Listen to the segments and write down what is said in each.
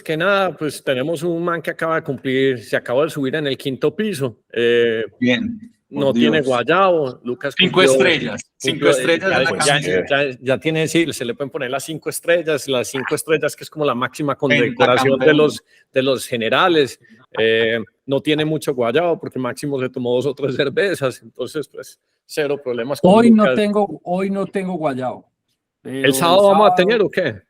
que nada, pues tenemos un man que acaba de cumplir, se acaba de subir en el 5º piso. Bien. No tiene guayabo. Lucas 5 estrellas. 5 estrellas en la camiseta. Ya tiene, sí, se le pueden poner las 5 estrellas, las 5 estrellas que es como la máxima condecoración de los generales. No tiene mucho guayabo porque máximo se tomó 2 o 3 cervezas, entonces pues cero problemas con hoy Lucas. Hoy no tengo guayabo. ¿El sábado vamos a tener o qué?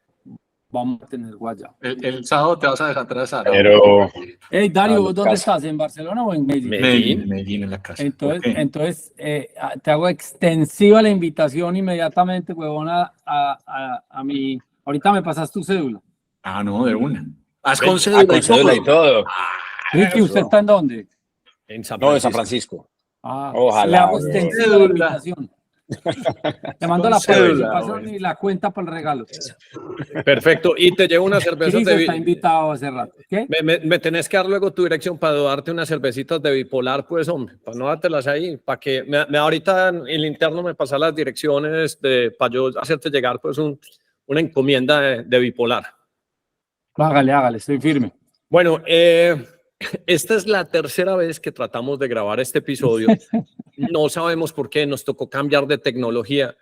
Vamos a tener guayabo. El sábado te vas a dejar atrasar. Pero... Hey, Dario, ¿vos dónde estás? ¿En Barcelona o en Medellín? Medellín en la casa. Entonces te hago extensiva la invitación inmediatamente, huevona, a mi... Ahorita me pasas tu cédula. Ah, no, de una. Haz con cédula y todo. Ricky, ¿usted está en dónde? En San No, en San Francisco. Ojalá. Le hago extensiva la invitación. Te mando la participación y la cuenta para el regalo. Perfecto, y te llevo una cerveza de está invitado hace rato. ¿Qué? Me tenés que dar luego tu dirección para darte unas cervecitas de bipolar, pues, hombre, para no dártelas ahí, para que ahorita en el interno me pasas las direcciones para yo hacerte llegar, pues, una encomienda de bipolar. Hágale, estoy firme. Bueno, esta es la 3ª vez que tratamos de grabar este episodio. No sabemos por qué, nos tocó cambiar de tecnología.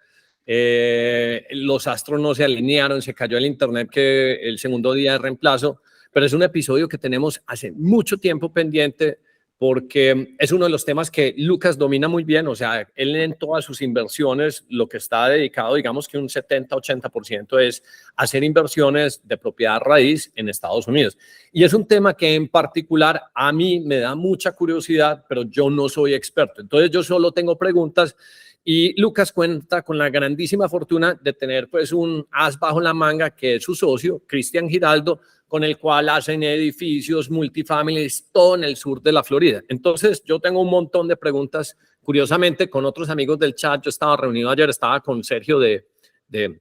Los astros no se alinearon, se cayó el internet que el segundo día de reemplazo, pero es un episodio que tenemos hace mucho tiempo pendiente porque es uno de los temas que Lucas domina muy bien, o sea, él en todas sus inversiones lo que está dedicado, digamos que un 70-80% es hacer inversiones de propiedad raíz en Estados Unidos. Y es un tema que en particular a mí me da mucha curiosidad, pero yo no soy experto, entonces yo solo tengo preguntas. Y Lucas cuenta con la grandísima fortuna de tener pues un as bajo la manga que es su socio, Cristian Giraldo, con el cual hacen edificios, multifamilies, todo en el sur de la Florida. Entonces yo tengo un montón de preguntas, curiosamente con otros amigos del chat, yo estaba reunido ayer, estaba con Sergio de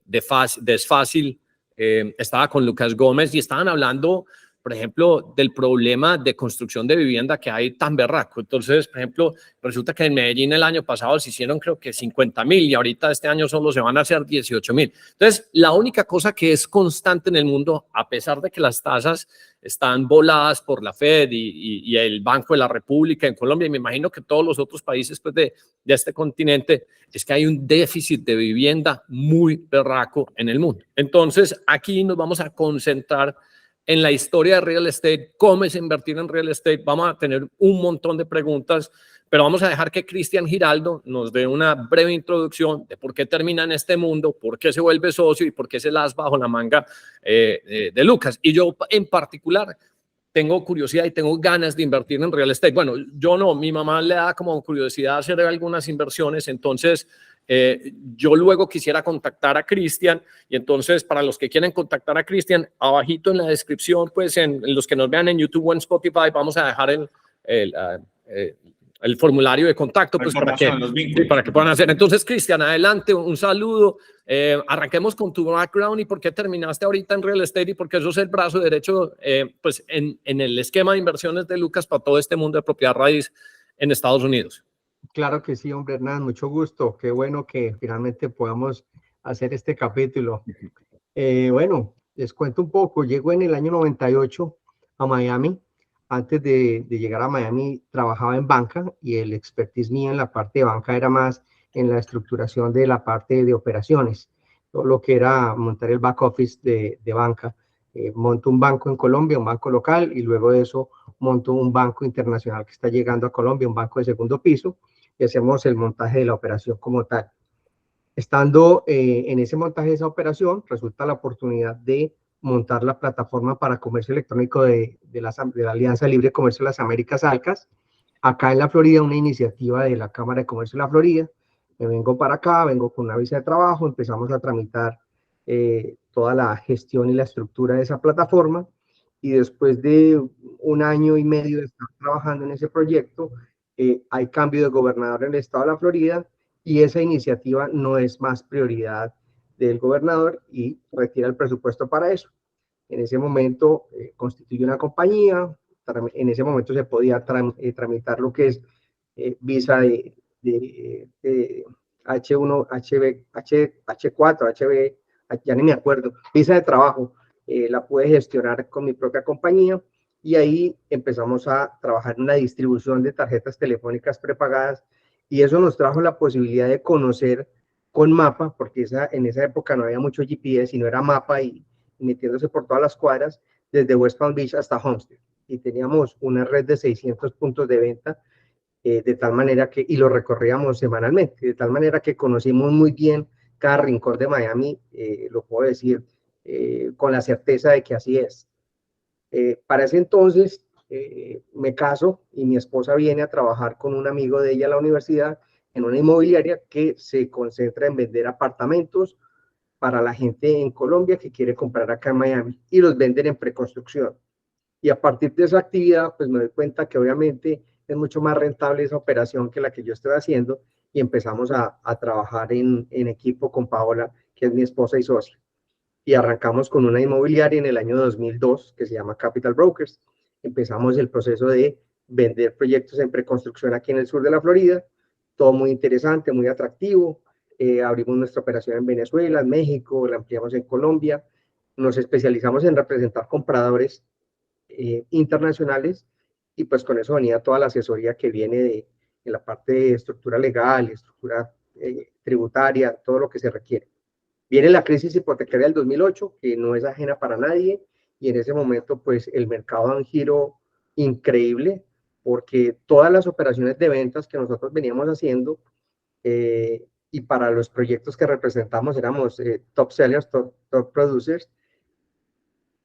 Desfácil, estaba con Lucas Gómez y estaban hablando, por ejemplo, del problema de construcción de vivienda que hay tan berraco. Entonces, por ejemplo, resulta que en Medellín el año pasado se hicieron creo que 50,000 y ahorita este año solo se van a hacer 18,000. Entonces, la única cosa que es constante en el mundo, a pesar de que las tasas están voladas por la Fed y el Banco de la República en Colombia, y me imagino que todos los otros países pues, de este continente, es que hay un déficit de vivienda muy berraco en el mundo. Entonces, aquí nos vamos a concentrar en la historia de real estate, cómo es invertir en real estate. Vamos a tener un montón de preguntas, pero vamos a dejar que Cristian Giraldo nos dé una breve introducción de por qué termina en este mundo, por qué se vuelve socio y por qué es el as bajo la manga de Lucas. Y yo en particular tengo curiosidad y tengo ganas de invertir en real estate. Bueno, yo no, mi mamá le da como curiosidad hacer algunas inversiones, entonces yo luego quisiera contactar a Cristian y entonces para los que quieren contactar a Cristian, abajito en la descripción, pues en los que nos vean en YouTube o en Spotify, vamos a dejar el formulario de contacto pues para que puedan hacer. Entonces, Cristian, adelante, un saludo. Arranquemos con tu background y por qué terminaste ahorita en real estate y por qué eso es el brazo derecho pues en el esquema de inversiones de Lucas para todo este mundo de propiedad raíz en Estados Unidos. Claro que sí, hombre, Hernán, mucho gusto. Qué bueno que finalmente podamos hacer este capítulo. Bueno, les cuento un poco. Llego en el año 98 a Miami. Antes de llegar a Miami trabajaba en banca y el expertise mío en la parte de banca era más en la estructuración de la parte de operaciones, todo lo que era montar el back office de banca. Monto un banco en Colombia, un banco local, y luego de eso monto un banco internacional que está llegando a Colombia, un banco de segundo piso, y hacemos el montaje de la operación como tal. Estando en ese montaje de esa operación, resulta la oportunidad de montar la plataforma para comercio electrónico de la Alianza Libre de Comercio de las Américas, ALCAS, acá en la Florida, una iniciativa de la Cámara de Comercio de la Florida. Me vengo para acá, vengo con una visa de trabajo, empezamos a tramitar toda la gestión y la estructura de esa plataforma, y después de 1 año y medio de estar trabajando en ese proyecto, hay cambio de gobernador en el estado de la Florida, y esa iniciativa no es más prioridad del gobernador y retira el presupuesto para eso. En ese momento constituye una compañía, en ese momento se podía tramitar lo que es visa de H1, HB, H4, HB, ya ni me acuerdo, visa de trabajo, la pude gestionar con mi propia compañía y ahí empezamos a trabajar en la distribución de tarjetas telefónicas prepagadas y eso nos trajo la posibilidad de conocer con mapa, porque en esa época no había mucho GPS, sino era mapa y metiéndose por todas las cuadras, desde West Palm Beach hasta Homestead. Y teníamos una red de 600 puntos de venta, de tal manera que, y lo recorríamos semanalmente, de tal manera que conocimos muy bien cada rincón de Miami, lo puedo decir con la certeza de que así es. Para ese entonces me caso y mi esposa viene a trabajar con un amigo de ella a la universidad en una inmobiliaria que se concentra en vender apartamentos para la gente en Colombia que quiere comprar acá en Miami y los venden en preconstrucción. Y a partir de esa actividad, pues me doy cuenta que obviamente es mucho más rentable esa operación que la que yo estoy haciendo y empezamos a trabajar en equipo con Paola, que es mi esposa y socia. Y arrancamos con una inmobiliaria en el año 2002 que se llama Capital Brokers. Empezamos el proceso de vender proyectos en preconstrucción aquí en el sur de la Florida, todo muy interesante, muy atractivo. Abrimos nuestra operación en Venezuela, en México, la ampliamos en Colombia. Nos especializamos en representar compradores internacionales y pues con eso venía toda la asesoría que viene de la parte de estructura legal, estructura tributaria, todo lo que se requiere. Viene la crisis hipotecaria del 2008, que no es ajena para nadie, y en ese momento pues el mercado da un giro increíble, porque todas las operaciones de ventas que nosotros veníamos haciendo y para los proyectos que representamos éramos top sellers, top producers,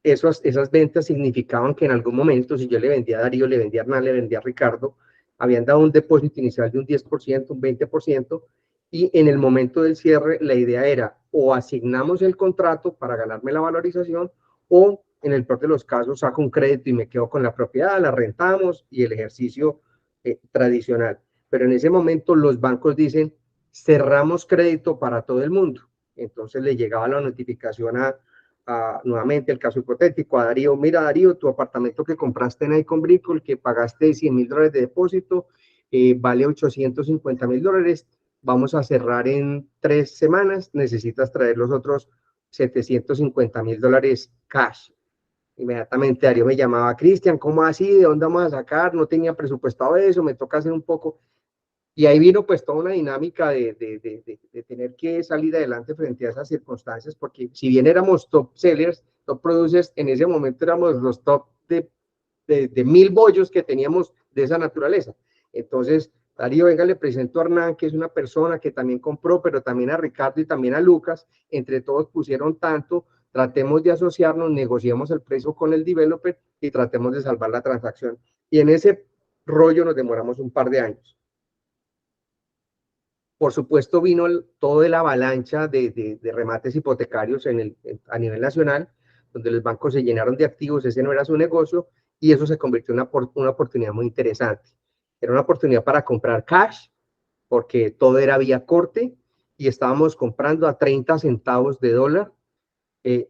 esas ventas significaban que en algún momento, si yo le vendía a Darío, le vendía a Hernán, le vendía a Ricardo, habían dado un depósito inicial de un 10%, un 20%, y en el momento del cierre la idea era o asignamos el contrato para ganarme la valorización o en el peor de los casos saco un crédito y me quedo con la propiedad, la rentamos y el ejercicio tradicional. Pero en ese momento los bancos dicen cerramos crédito para todo el mundo. Entonces le llegaba la notificación nuevamente el caso hipotético a Darío, mira Darío, tu apartamento que compraste en Icon Brickell, que pagaste $100,000 de depósito, vale $850,000, vamos a cerrar en 3 semanas, necesitas traer los otros $750,000 cash. Inmediatamente Darío me llamaba, Cristian, ¿cómo así? ¿De dónde vamos a sacar? No tenía presupuestado eso, me toca hacer un poco. Y ahí vino pues toda una dinámica de tener que salir adelante frente a esas circunstancias, porque si bien éramos top sellers, top producers, en ese momento éramos los top de 1,000 bollos que teníamos de esa naturaleza. Entonces, Darío, venga, le presento a Hernán, que es una persona que también compró, pero también a Ricardo y también a Lucas, entre todos pusieron tanto, tratemos de asociarnos, negociemos el precio con el developer y tratemos de salvar la transacción. Y en ese rollo nos demoramos un par de años. Por supuesto, vino toda la avalancha de remates hipotecarios a nivel nacional, donde los bancos se llenaron de activos, ese no era su negocio, y eso se convirtió en una oportunidad muy interesante. Era una oportunidad para comprar cash, porque todo era vía corte, y estábamos comprando a 30 centavos de dólar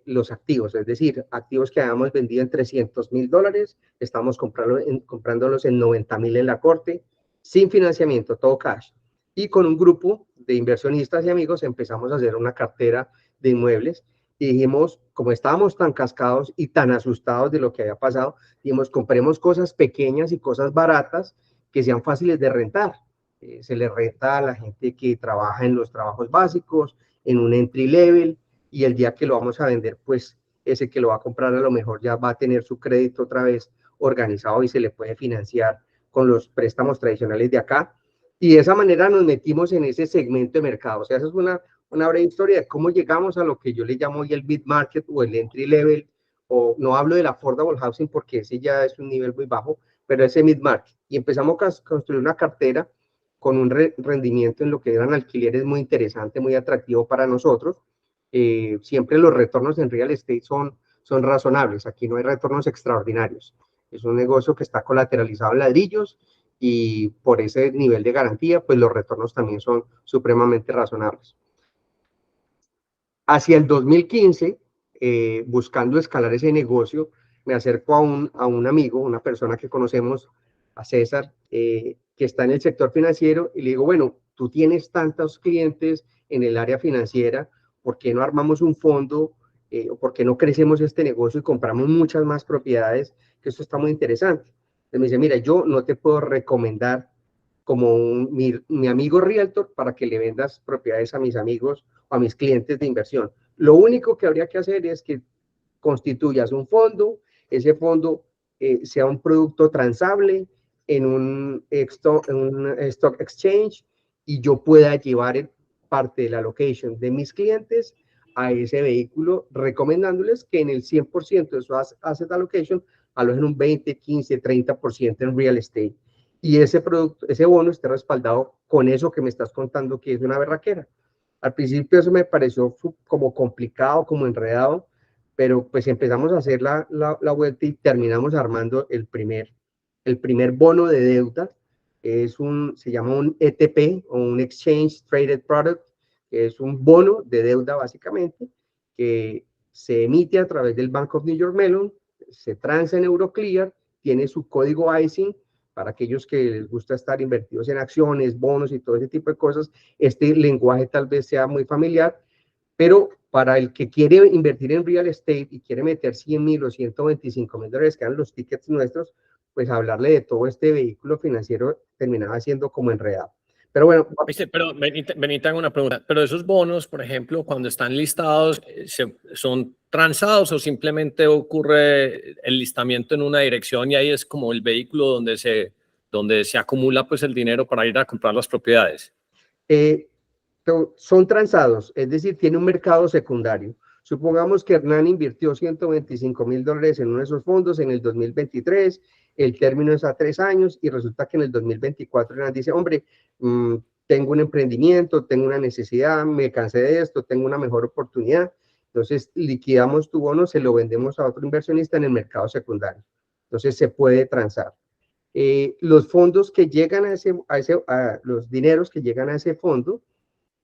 los activos, es decir, activos que habíamos vendido en $300,000, estábamos comprándolos en 90,000 en la corte, sin financiamiento, todo cash. Y con un grupo de inversionistas y amigos empezamos a hacer una cartera de inmuebles y dijimos, como estábamos tan cascados y tan asustados de lo que había pasado, dijimos, compremos cosas pequeñas y cosas baratas que sean fáciles de rentar. Se le renta a la gente que trabaja en los trabajos básicos, en un entry level, y el día que lo vamos a vender, pues ese que lo va a comprar a lo mejor ya va a tener su crédito otra vez organizado y se le puede financiar con los préstamos tradicionales de acá. Y de esa manera nos metimos en ese segmento de mercado. O sea, esa es una breve historia de cómo llegamos a lo que yo le llamo hoy el mid-market o el entry level, o no hablo del affordable housing porque ese ya es un nivel muy bajo, pero ese mid-market. Y empezamos a construir una cartera con un rendimiento en lo que eran alquileres muy interesante, muy atractivo para nosotros. Siempre los retornos en real estate son razonables. Aquí no hay retornos extraordinarios. Es un negocio que está colateralizado en ladrillos, y por ese nivel de garantía, pues los retornos también son supremamente razonables. Hacia el 2015, buscando escalar ese negocio, me acerco a un amigo, una persona que conocemos, a César, que está en el sector financiero, y le digo, bueno, tú tienes tantos clientes en el área financiera, ¿por qué no armamos un fondo o por qué no crecemos este negocio y compramos muchas más propiedades, que esto está muy interesante. Entonces me dice, mira, yo no te puedo recomendar como mi amigo realtor para que le vendas propiedades a mis amigos o a mis clientes de inversión. Lo único que habría que hacer es que constituyas un fondo, ese fondo sea un producto transable en un stock exchange y yo pueda llevar parte de la allocation de mis clientes a ese vehículo, recomendándoles que en el 100% de su asset allocation alojen un 20, 15, 30% en real estate. Y ese producto, ese bono esté respaldado con eso que me estás contando que es una berraquera. Al principio eso me pareció como complicado, como enredado, pero pues empezamos a hacer la vuelta y terminamos armando el primer bono de deuda. Se llama un ETP o un Exchange Traded Product, que es un bono de deuda básicamente, que se emite a través del Bank of New York Mellon, se transa en Euroclear, tiene su código ISIN para aquellos que les gusta estar invertidos en acciones, bonos y todo ese tipo de cosas. Este lenguaje tal vez sea muy familiar, pero para el que quiere invertir en real estate y quiere meter 100,000 o 125,000 dólares, que eran los tickets nuestros, pues hablarle de todo este vehículo financiero terminaba siendo como enredado. Pero bueno. Pero Benita, hago una pregunta. Pero esos bonos, por ejemplo, cuando están listados, ¿son transados o simplemente ocurre el listamiento en una dirección y ahí es como el vehículo donde se acumula pues el dinero para ir a comprar las propiedades? Son transados, es decir, tiene un mercado secundario. Supongamos que Hernán invirtió 125,000 dólares en uno de esos fondos en el 2023, el término es a 3 años y resulta que en el 2024 Hernán dice, hombre, tengo un emprendimiento, tengo una necesidad, me cansé de esto, tengo una mejor oportunidad. Entonces liquidamos tu bono, se lo vendemos a otro inversionista en el mercado secundario. Entonces se puede transar. Los fondos que llegan los dineros que llegan a ese fondo,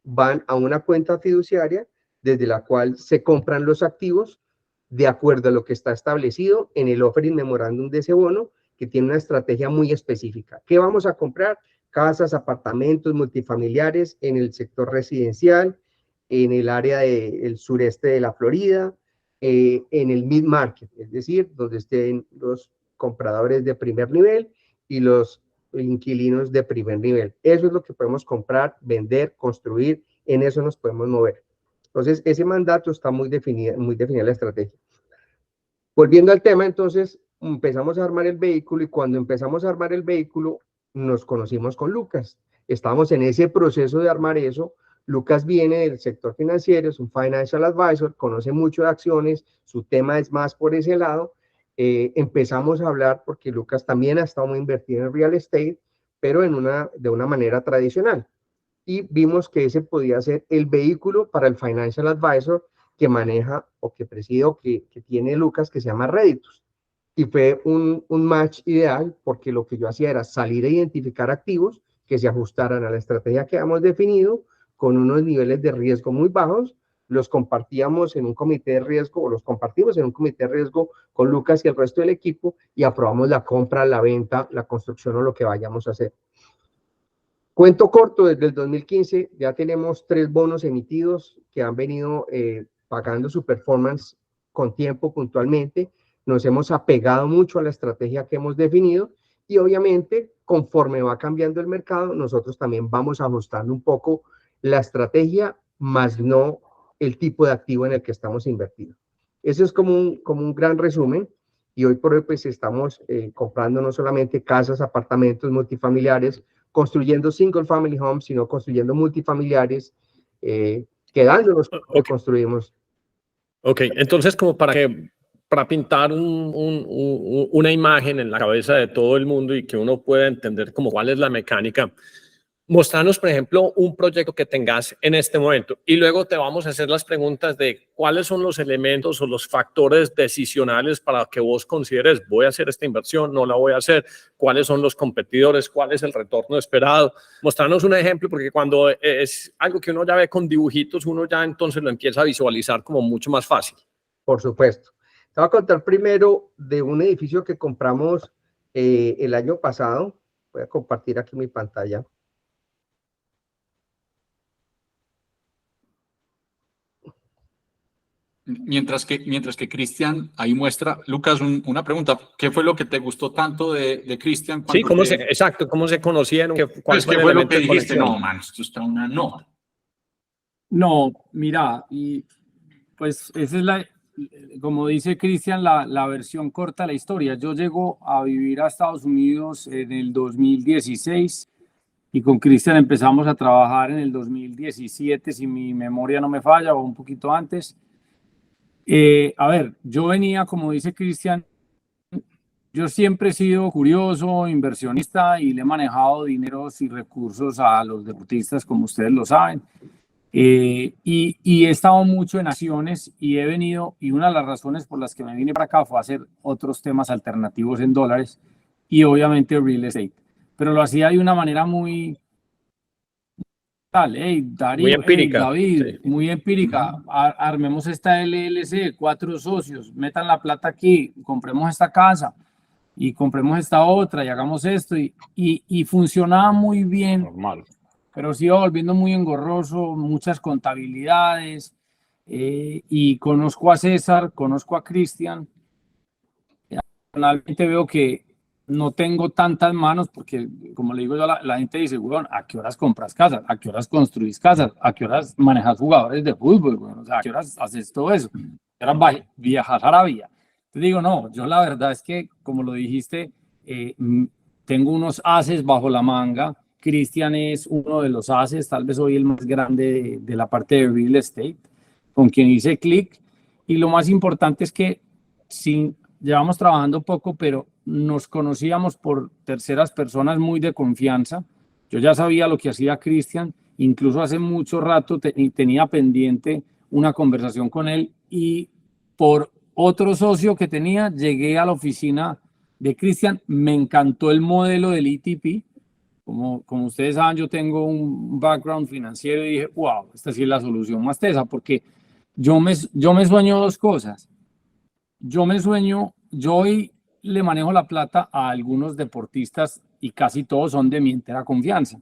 van a una cuenta fiduciaria desde la cual se compran los activos de acuerdo a lo que está establecido en el offering memorandum de ese bono, que tiene una estrategia muy específica. ¿Qué vamos a comprar? Casas, apartamentos, multifamiliares en el sector residencial, en el área del sureste de la Florida, en el mid-market, es decir, donde estén los compradores de primer nivel y los inquilinos de primer nivel. Eso es lo que podemos comprar, vender, construir, en eso nos podemos mover. Entonces, ese mandato está muy definida la estrategia. Volviendo al tema, entonces, empezamos a armar el vehículo y cuando empezamos a armar el vehículo, nos conocimos con Lucas. Estamos en ese proceso de armar eso. Lucas viene del sector financiero, es un financial advisor, conoce mucho de acciones, su tema es más por ese lado. Empezamos a hablar porque Lucas también ha estado muy invertido en real estate, pero de una manera tradicional. Y vimos que ese podía ser el vehículo para el financial advisor que maneja o que preside o que tiene Lucas, que se llama Reditus. Y fue un match ideal porque lo que yo hacía era salir a identificar activos que se ajustaran a la estrategia que habíamos definido con unos niveles de riesgo muy bajos. Los compartíamos en un comité de riesgo o los compartimos en un comité de riesgo con Lucas y el resto del equipo y aprobamos la compra, la venta, la construcción o lo que vayamos a hacer. Cuento corto, desde el 2015 ya tenemos 3 bonos emitidos que han venido pagando su performance con tiempo puntualmente. Nos hemos apegado mucho a la estrategia que hemos definido y obviamente conforme va cambiando el mercado, nosotros también vamos ajustando un poco la estrategia, más no el tipo de activo en el que estamos invertidos. Eso es como un gran resumen y hoy por hoy pues estamos comprando no solamente casas, apartamentos, multifamiliares, construyendo single family homes, sino construyendo multifamiliares, quedándonos con lo que construimos. Ok, entonces como para pintar una imagen en la cabeza de todo el mundo y que uno pueda entender como cuál es la mecánica, mostrarnos, por ejemplo, un proyecto que tengas en este momento y luego te vamos a hacer las preguntas de cuáles son los elementos o los factores decisionales para que vos consideres, voy a hacer esta inversión, no la voy a hacer, cuáles son los competidores, cuál es el retorno esperado. Mostrarnos un ejemplo, porque cuando es algo que uno ya ve con dibujitos, uno ya entonces lo empieza a visualizar como mucho más fácil. Por supuesto. Te voy a contar primero de un edificio que compramos el año pasado. Voy a compartir aquí mi pantalla. Mientras que Cristian ahí muestra, Lucas, una pregunta. ¿Qué fue lo que te gustó tanto de Cristian? Sí, exacto, cómo se conocieron, ¿Cuál fue lo que dijiste? No, man, esto está una no. No, mira, y pues esa es como dice Cristian, la versión corta de la historia. Yo llego a vivir a Estados Unidos en el 2016 y con Cristian empezamos a trabajar en el 2017, si mi memoria no me falla, o un poquito antes. A ver, yo venía, como dice Cristian, yo siempre he sido curioso, inversionista y le he manejado dineros y recursos a los deportistas, como ustedes lo saben. Y he estado mucho en acciones y he venido, y una de las razones por las que me vine para acá fue hacer otros temas alternativos en dólares y obviamente real estate. Pero lo hacía de una manera muy tal, Darío, muy empírica, David, sí. Muy empírica. Armemos esta LLC, 4 socios, metan la plata aquí, compremos esta casa y compremos esta otra y hagamos esto y funcionaba muy bien. Normal. Pero se iba volviendo muy engorroso, muchas contabilidades, y conozco a César, conozco a Cristian. Personalmente veo que no tengo tantas manos porque, como le digo yo, la gente dice, weón, ¿a qué horas compras casas? ¿A qué horas construís casas? ¿A qué horas manejas jugadores de fútbol? Weón? O sea, ¿a qué horas haces todo eso? ¿A qué horas viajas a Arabia? Te digo, no, yo la verdad es que, como lo dijiste, tengo unos ases bajo la manga. Cristian es uno de los ases, tal vez hoy el más grande de la parte de real estate, con quien hice clic. Y lo más importante es que llevamos trabajando poco, pero nos conocíamos por terceras personas muy de confianza. Yo ya sabía lo que hacía Cristian, incluso hace mucho rato tenía pendiente una conversación con él y por otro socio que tenía, llegué a la oficina de Cristian, me encantó el modelo del ETP. Como ustedes saben, yo tengo un background financiero y dije, wow, esta sí es la solución más tesa, porque yo me sueño dos cosas. Yo hoy le manejo la plata a algunos deportistas y casi todos son de mi entera confianza.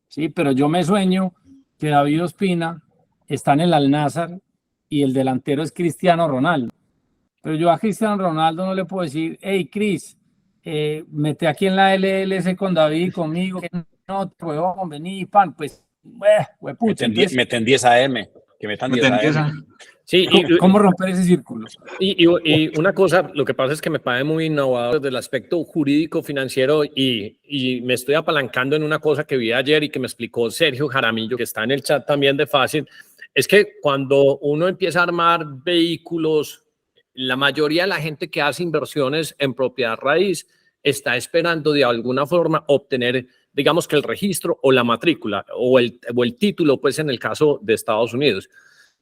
Sí, pero yo me sueño que David Ospina está en el Al-Nassr y el delantero es Cristiano Ronaldo. Pero yo a Cristiano Ronaldo no le puedo decir, hey, Cris, mete aquí en la LLC con David y conmigo, que no te puedo convenir, pan, pues, pucha. Meten 10 AM, que metan 10 AM. Sí, ¿Cómo romper ese círculo? Y una cosa, lo que pasa es que me parece muy innovador desde el aspecto jurídico financiero y me estoy apalancando en una cosa que vi ayer y que me explicó Sergio Jaramillo, que está en el chat también de Fácil, es que cuando uno empieza a armar vehículos, la mayoría de la gente que hace inversiones en propiedad raíz está esperando de alguna forma obtener, digamos que el registro o la matrícula o el título, pues en el caso de Estados Unidos.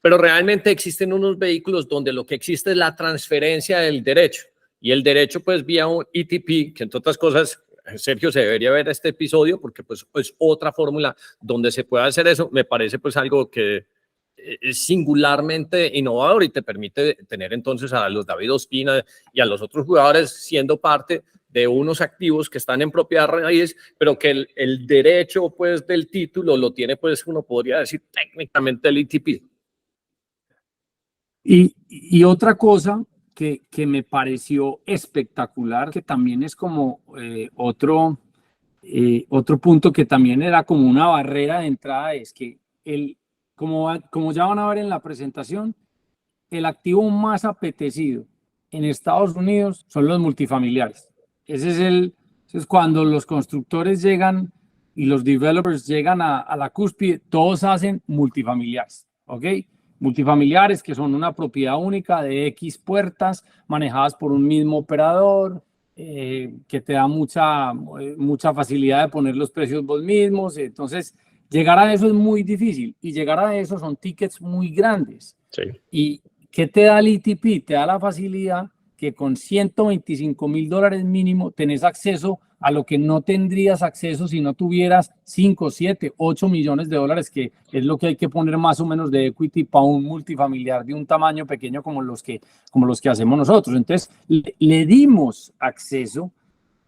Pero realmente existen unos vehículos donde lo que existe es la transferencia del derecho y el derecho pues vía un ETP, que entre otras cosas, Sergio, se debería ver este episodio porque pues es otra fórmula donde se puede hacer eso. Me parece pues algo que es singularmente innovador y te permite tener entonces a los David Ospina y a los otros jugadores siendo parte de unos activos que están en propiedad raíz, pero que el derecho pues del título lo tiene pues uno podría decir técnicamente el ETP. Y otra cosa que me pareció espectacular, que también es como otro punto que también era como una barrera de entrada, es que como ya van a ver en la presentación, el activo más apetecido en Estados Unidos son los multifamiliares. Ese es cuando los constructores llegan y los developers llegan a la cúspide, todos hacen multifamiliares, ¿ok? Multifamiliares que son una propiedad única de X puertas manejadas por un mismo operador, que te da mucha facilidad de poner los precios vos mismos. Entonces, llegar a eso es muy difícil y llegar a eso son tickets muy grandes. Sí. ¿Y qué te da el ETP? Te da la facilidad que con $125,000 mínimo tenés acceso a lo que no tendrías acceso si no tuvieras 5, 7, 8 millones de dólares, que es lo que hay que poner más o menos de equity para un multifamiliar de un tamaño pequeño como los que hacemos nosotros. Entonces, le dimos acceso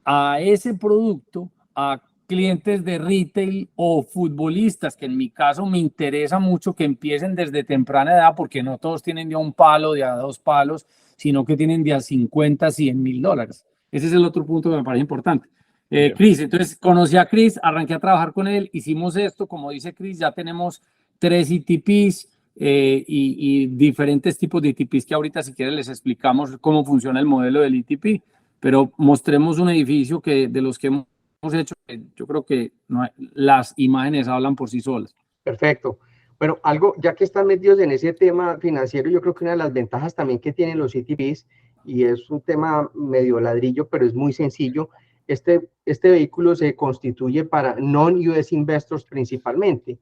a ese producto a clientes de retail o futbolistas, que en mi caso me interesa mucho que empiecen desde temprana edad, porque no todos tienen de a un palo, de a dos palos, sino que tienen de a 50, $100,000. Ese es el otro punto que me parece importante. Chris, entonces conocí a Chris, arranqué a trabajar con él, hicimos esto, como dice Chris, ya tenemos 3 ETPs y diferentes tipos de ETPs que ahorita si quieren les explicamos cómo funciona el modelo del ETP, pero mostremos un edificio que de los que hemos hecho, yo creo que las imágenes hablan por sí solas. Perfecto. Bueno, algo, ya que están metidos en ese tema financiero, yo creo que una de las ventajas también que tienen los ETPs, y es un tema medio ladrillo, pero es muy sencillo, este vehículo se constituye para non-US investors principalmente,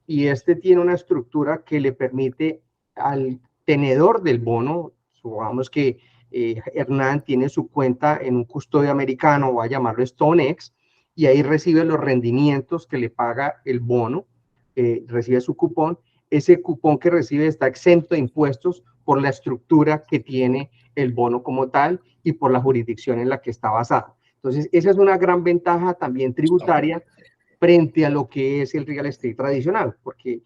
y este tiene una estructura que le permite al tenedor del bono, supongamos que Hernán tiene su cuenta en un custodio americano, voy a llamarlo StoneX, y ahí recibe los rendimientos que le paga el bono, recibe su cupón. Ese cupón que recibe está exento de impuestos por la estructura que tiene el bono como tal y por la jurisdicción en la que está basado. Entonces, esa es una gran ventaja también tributaria frente a lo que es el real estate tradicional, porque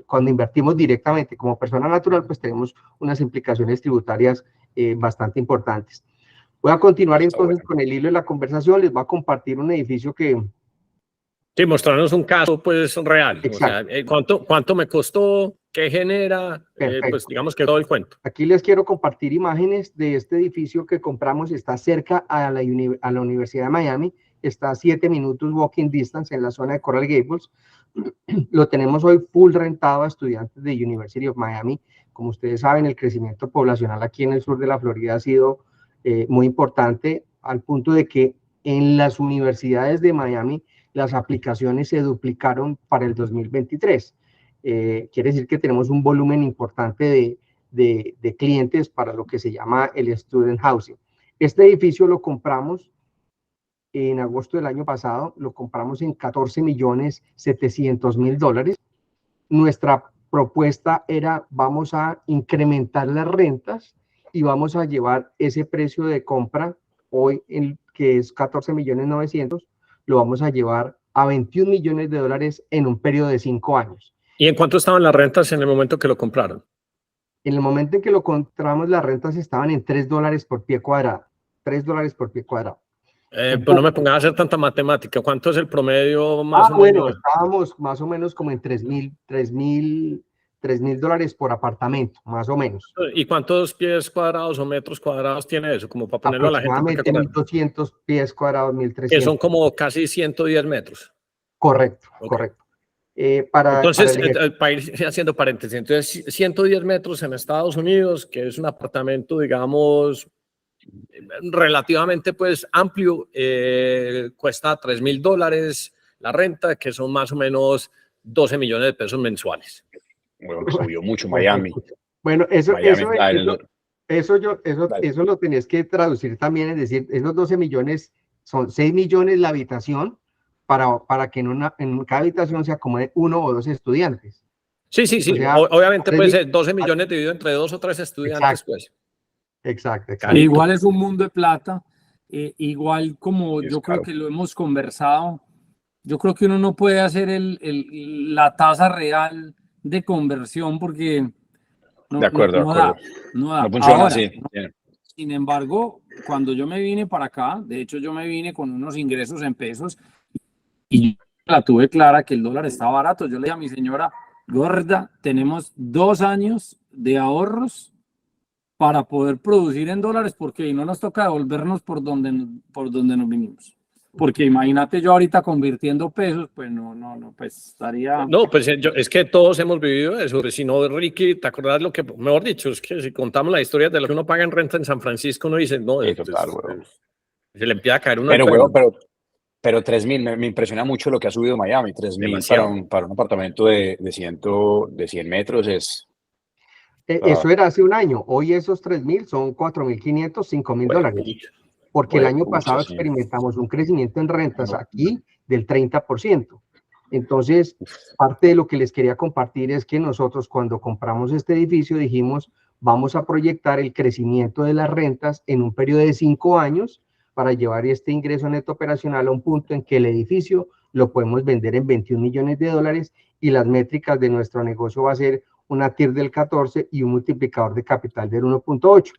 cuando invertimos directamente como persona natural, pues tenemos unas implicaciones tributarias bastante importantes. Voy a continuar entonces con el hilo de la conversación. Les voy a compartir un edificio que... Sí, mostrarnos un caso pues real. Exacto. O sea, ¿cuánto me costó? ¿Qué genera? Pues digamos que todo el cuento. Aquí les quiero compartir imágenes de este edificio que compramos. Está cerca a la Universidad de Miami. Está a 7 minutos walking distance en la zona de Coral Gables. Lo tenemos hoy full rentado a estudiantes de University of Miami. Como ustedes saben, el crecimiento poblacional aquí en el sur de la Florida ha sido muy importante, al punto de que en las universidades de Miami las aplicaciones se duplicaron para el 2023. Quiere decir que tenemos un volumen importante de clientes para lo que se llama el student housing. Este edificio lo compramos en agosto del año pasado, lo compramos en $14,700,000. Nuestra propuesta era, vamos a incrementar las rentas y vamos a llevar ese precio de compra hoy, que es $14,900,000, lo vamos a llevar a $21 millones en un periodo de 5 años. ¿Y en cuánto estaban las rentas en el momento que lo compraron? En el momento en que lo compramos, las rentas estaban en $3 por pie cuadrado. $3 por pie cuadrado. Pues no me pongas a hacer tanta matemática. ¿Cuánto es el promedio más o bueno, menos? estábamos más o menos como en $3,000 por apartamento, más o menos. ¿Y cuántos pies cuadrados o metros cuadrados tiene eso? Como para ponerlo a la gente. Aproximadamente 1.200 pies cuadrados, 1.300. Que son como casi 110 metros. Correcto, Okay. Correcto. Entonces, para ir haciendo paréntesis, entonces 110 metros en Estados Unidos, que es un apartamento, digamos, relativamente pues amplio, cuesta $3,000 la renta, que son más o menos 12 millones de pesos mensuales. Bueno, subió mucho Miami. Bueno, eso lo tenías que traducir también, es decir, esos 12 millones son 6 millones la habitación para que en cada habitación se acomode 1 o 2 estudiantes. Sí. O sea, obviamente pues 12 millones dividido entre 2 o 3 estudiantes. Exacto. Pues. Exacto. Igual es un mundo de plata, igual como yo creo que lo hemos conversado, yo creo que uno no puede hacer la tasa real de conversión porque no da. No funciona ahora, así. Sin embargo, cuando yo me vine para acá, de hecho yo me vine con unos ingresos en pesos y la tuve clara que el dólar estaba barato. Yo le dije a mi señora, gorda, tenemos 2 años de ahorros para poder producir en dólares, porque no nos toca devolvernos por donde nos vinimos. Porque imagínate yo ahorita convirtiendo pesos, pues pues estaría... No, pues es que todos hemos vivido eso. Si no, Ricky, ¿te acordás lo que, mejor dicho, es que si contamos la historia de lo que uno paga en renta en San Francisco, uno dice, no, total, se le empieza a caer uno. Pero, pero 3.000, me impresiona mucho lo que ha subido Miami. 3.000 para un apartamento de 100 metros es... Eso era hace un año. Hoy esos 3.000 son 4.500, $5.000. Porque el año pasado experimentamos un crecimiento en rentas aquí del 30%. Entonces, parte de lo que les quería compartir es que nosotros cuando compramos este edificio dijimos, vamos a proyectar el crecimiento de las rentas en un periodo de 5 años para llevar este ingreso neto operacional a un punto en que el edificio lo podemos vender en 21 millones de dólares y las métricas de nuestro negocio va a ser una TIR del 14 y un multiplicador de capital del 1.8.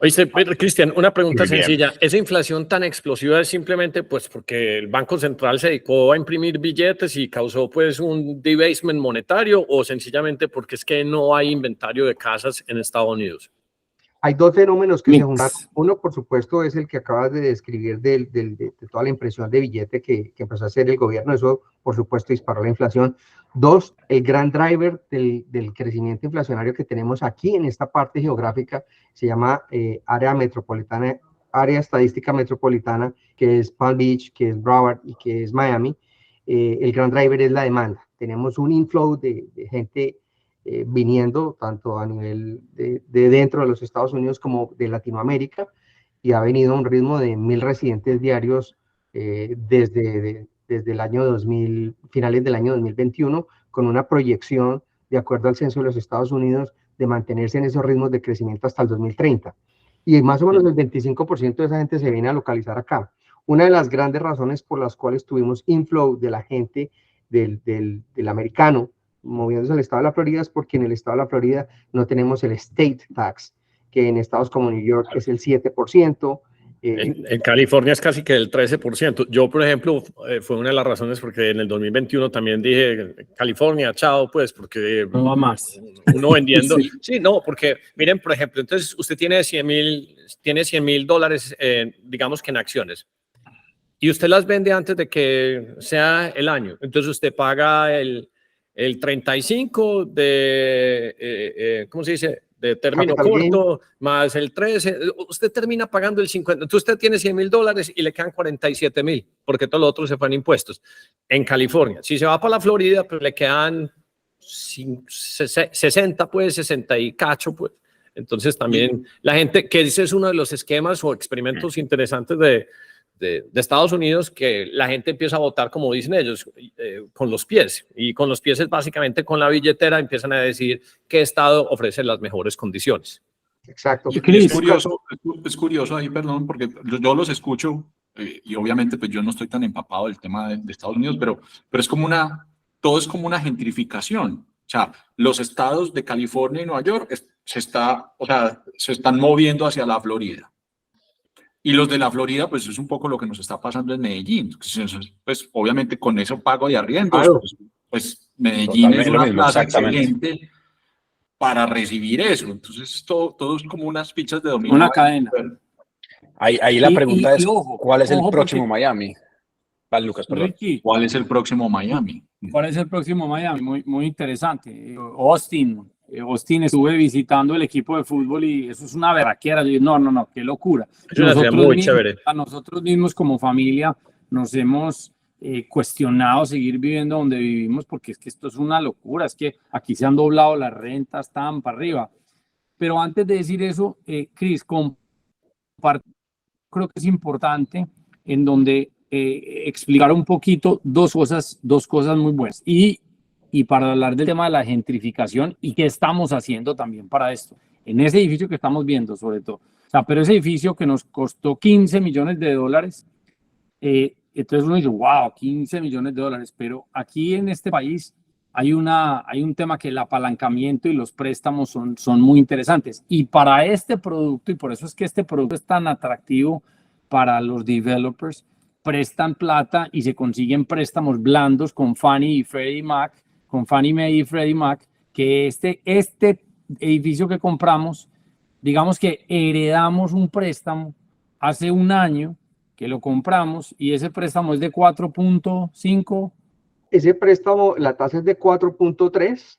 Oíste, Cristian, una pregunta Muy bien. sencilla. ¿Esa inflación tan explosiva es simplemente pues porque el Banco Central se dedicó a imprimir billetes y causó pues un debasement monetario o sencillamente porque es que no hay inventario de casas en Estados Unidos? Hay dos fenómenos que se Mix. juntan. Uno, por supuesto, es el que acabas de describir de toda la impresión de billete que empezó a hacer el gobierno. Eso, por supuesto, disparó la inflación. Dos, el gran driver del crecimiento inflacionario que tenemos aquí en esta parte geográfica se llama área metropolitana, área estadística metropolitana, que es Palm Beach, que es Broward y que es Miami. El gran driver es la demanda. Tenemos un inflow de gente viniendo tanto a nivel de dentro de los Estados Unidos como de Latinoamérica, y ha venido a un ritmo de 1.000 residentes diarios desde el año 2000, finales del año 2021, con una proyección, de acuerdo al censo de los Estados Unidos, de mantenerse en esos ritmos de crecimiento hasta el 2030. Y más o menos el 25% de esa gente se viene a localizar acá. Una de las grandes razones por las cuales tuvimos inflow de la gente del americano moviéndose al estado de la Florida es porque en el estado de la Florida no tenemos el state tax, que en estados como New York es el 7%. En California es casi que el 13%. Yo, por ejemplo, fue una de las razones porque en el 2021 también dije, California, chao, pues, porque No va más. uno vendiendo. Sí. Sí, no, porque miren, por ejemplo, entonces usted tiene 100,000 dólares, digamos que en acciones, y usted las vende antes de que sea el año. Entonces usted paga el 35 de, ¿cómo se dice? De término Capital gain. corto, más el 13, usted termina pagando el 50. Entonces usted tiene 100,000 dólares y le quedan 47,000, porque todo lo otro se fue en impuestos. En California, si se va para la Florida, pues le quedan 60, pues 60 y cacho, pues. Entonces también la gente, que ese es uno de los esquemas o experimentos interesantes de Estados Unidos, que la gente empieza a votar, como dicen ellos, con los pies. Y con los pies es básicamente con la billetera, empiezan a decir qué estado ofrece las mejores condiciones. Exacto. Y Chris, Es curioso ahí, perdón, porque yo los escucho y obviamente pues yo no estoy tan empapado del tema de Estados Unidos, pero es como todo es como una gentrificación. O sea, los estados de California y Nueva York se están moviendo hacia la Florida. Y los de la Florida, pues es un poco lo que nos está pasando en Medellín. Pues obviamente con eso pago de arriendos, Claro. pues Medellín Totalmente es lo una mismo, plaza exactamente. excelente para recibir eso. Entonces todo es como unas fichas de dominó. una cadena. Ahí la pregunta es, ojo, ¿cuál es el ojo, próximo porque- Miami? Vale, Lucas, perdón. Ricky, ¿Cuál es el próximo Miami? ¿cuál es el próximo Miami? Muy, muy interesante. Austin estuve visitando el equipo de fútbol y eso es una berraquera. Yo dije, no, qué locura. Es una ciudad muy chévere. A nosotros mismos como familia nos hemos cuestionado seguir viviendo donde vivimos porque es que esto es una locura. Es que aquí se han doblado las rentas, están para arriba. Pero antes de decir eso, Chris, creo que es importante en donde explicar un poquito dos cosas muy buenas. Y para hablar del tema de la gentrificación y qué estamos haciendo también para esto. En ese edificio que estamos viendo, sobre todo. O sea, pero ese edificio que nos costó 15 millones de dólares, entonces uno dice, wow, 15 millones de dólares. Pero aquí en este país hay un tema que el apalancamiento y los préstamos son muy interesantes. Y para este producto, y por eso es que este producto es tan atractivo para los developers, prestan plata y se consiguen préstamos blandos con Fannie y Freddie Mac, con Fannie Mae y Freddie Mac, que este edificio que compramos, digamos que heredamos un préstamo hace un año que lo compramos y ese préstamo es de 4.5. Ese préstamo, la tasa es de 4.3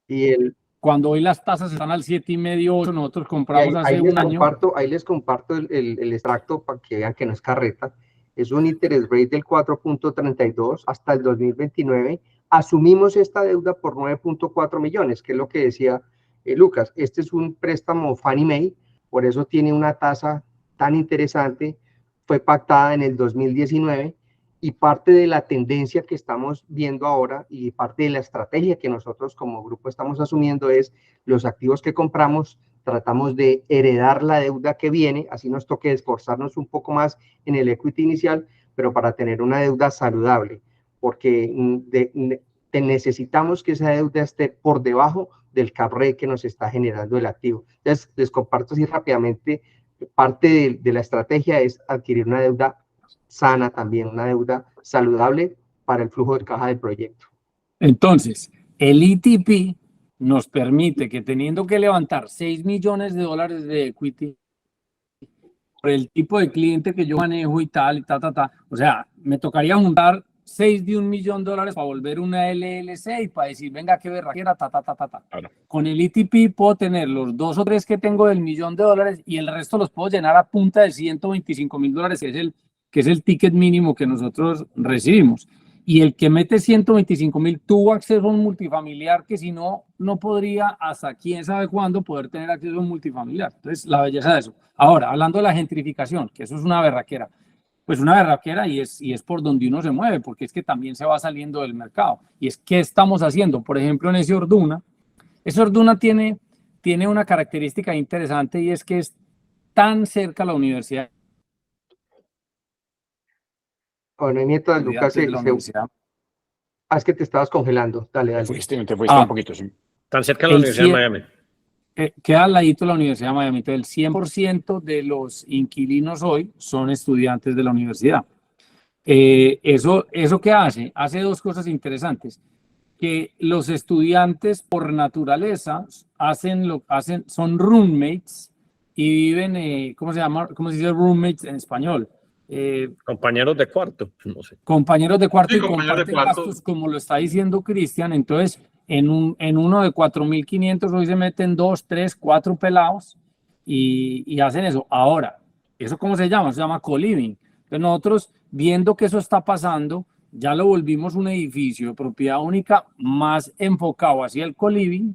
y cuando hoy las tasas están al 7,5, 8, nosotros compramos hace un año. Ahí les comparto el extracto para que vean que no es carreta. Es un interest rate del 4.32 hasta el 2029. Asumimos esta deuda por 9.4 millones, que es lo que decía Lucas. Este es un préstamo Fannie Mae, por eso tiene una tasa tan interesante. Fue pactada en el 2019 y parte de la tendencia que estamos viendo ahora y parte de la estrategia que nosotros como grupo estamos asumiendo es los activos que compramos tratamos de heredar la deuda que viene, así nos toque esforzarnos un poco más en el equity inicial, pero para tener una deuda saludable, porque necesitamos que esa deuda esté por debajo del cap rate que nos está generando el activo. Entonces, les comparto así rápidamente, parte de la estrategia es adquirir una deuda sana también, una deuda saludable para el flujo de caja del proyecto. Entonces, el ETP nos permite que teniendo que levantar $6 millones de equity por el tipo de cliente que yo manejo y tal, y o sea, me tocaría juntar 6 de $1 millón para volver una LLC y para decir, venga, qué berraquera, Claro. Con el ETP puedo tener los 2 o 3 que tengo del $1 millón y el resto los puedo llenar a punta de $125,000, que es el ticket mínimo que nosotros recibimos. Y el que mete 125,000 tuvo acceso a un multifamiliar que si no, no podría hasta quién sabe cuándo poder tener acceso a un multifamiliar. Entonces, la belleza de eso. Ahora, hablando de la gentrificación, que eso es una berraquera, pues una berraquera y es por donde uno se mueve, porque es que también se va saliendo del mercado. Y es ¿qué estamos haciendo? Por ejemplo, en ese Orduna tiene una característica interesante y es que es tan cerca a la universidad. Con el nieto de Lucas, de la universidad. Es que te estabas congelando. Dale. Te fuiste un poquito, sí. Tan cerca de la Universidad de Miami. Queda al ladito de la Universidad de Miami. Entonces, el 100% de los inquilinos hoy son estudiantes de la universidad. ¿Eso qué hace? Hace 2 cosas interesantes. Que los estudiantes por naturaleza son roommates y viven, ¿cómo se llama? ¿Cómo se dice roommates en español? Compañeros de cuarto, no sé. Compañeros de cuarto, Sí, y comparten cuarto. gastos, como lo está diciendo Cristian. Entonces, en uno de 4.500 hoy se meten 2, 3, 4 pelados y hacen eso. Ahora, ¿eso cómo se llama? Se llama co-living. Entonces, nosotros, viendo que eso está pasando, ya lo volvimos un edificio de propiedad única más enfocado hacia el co-living,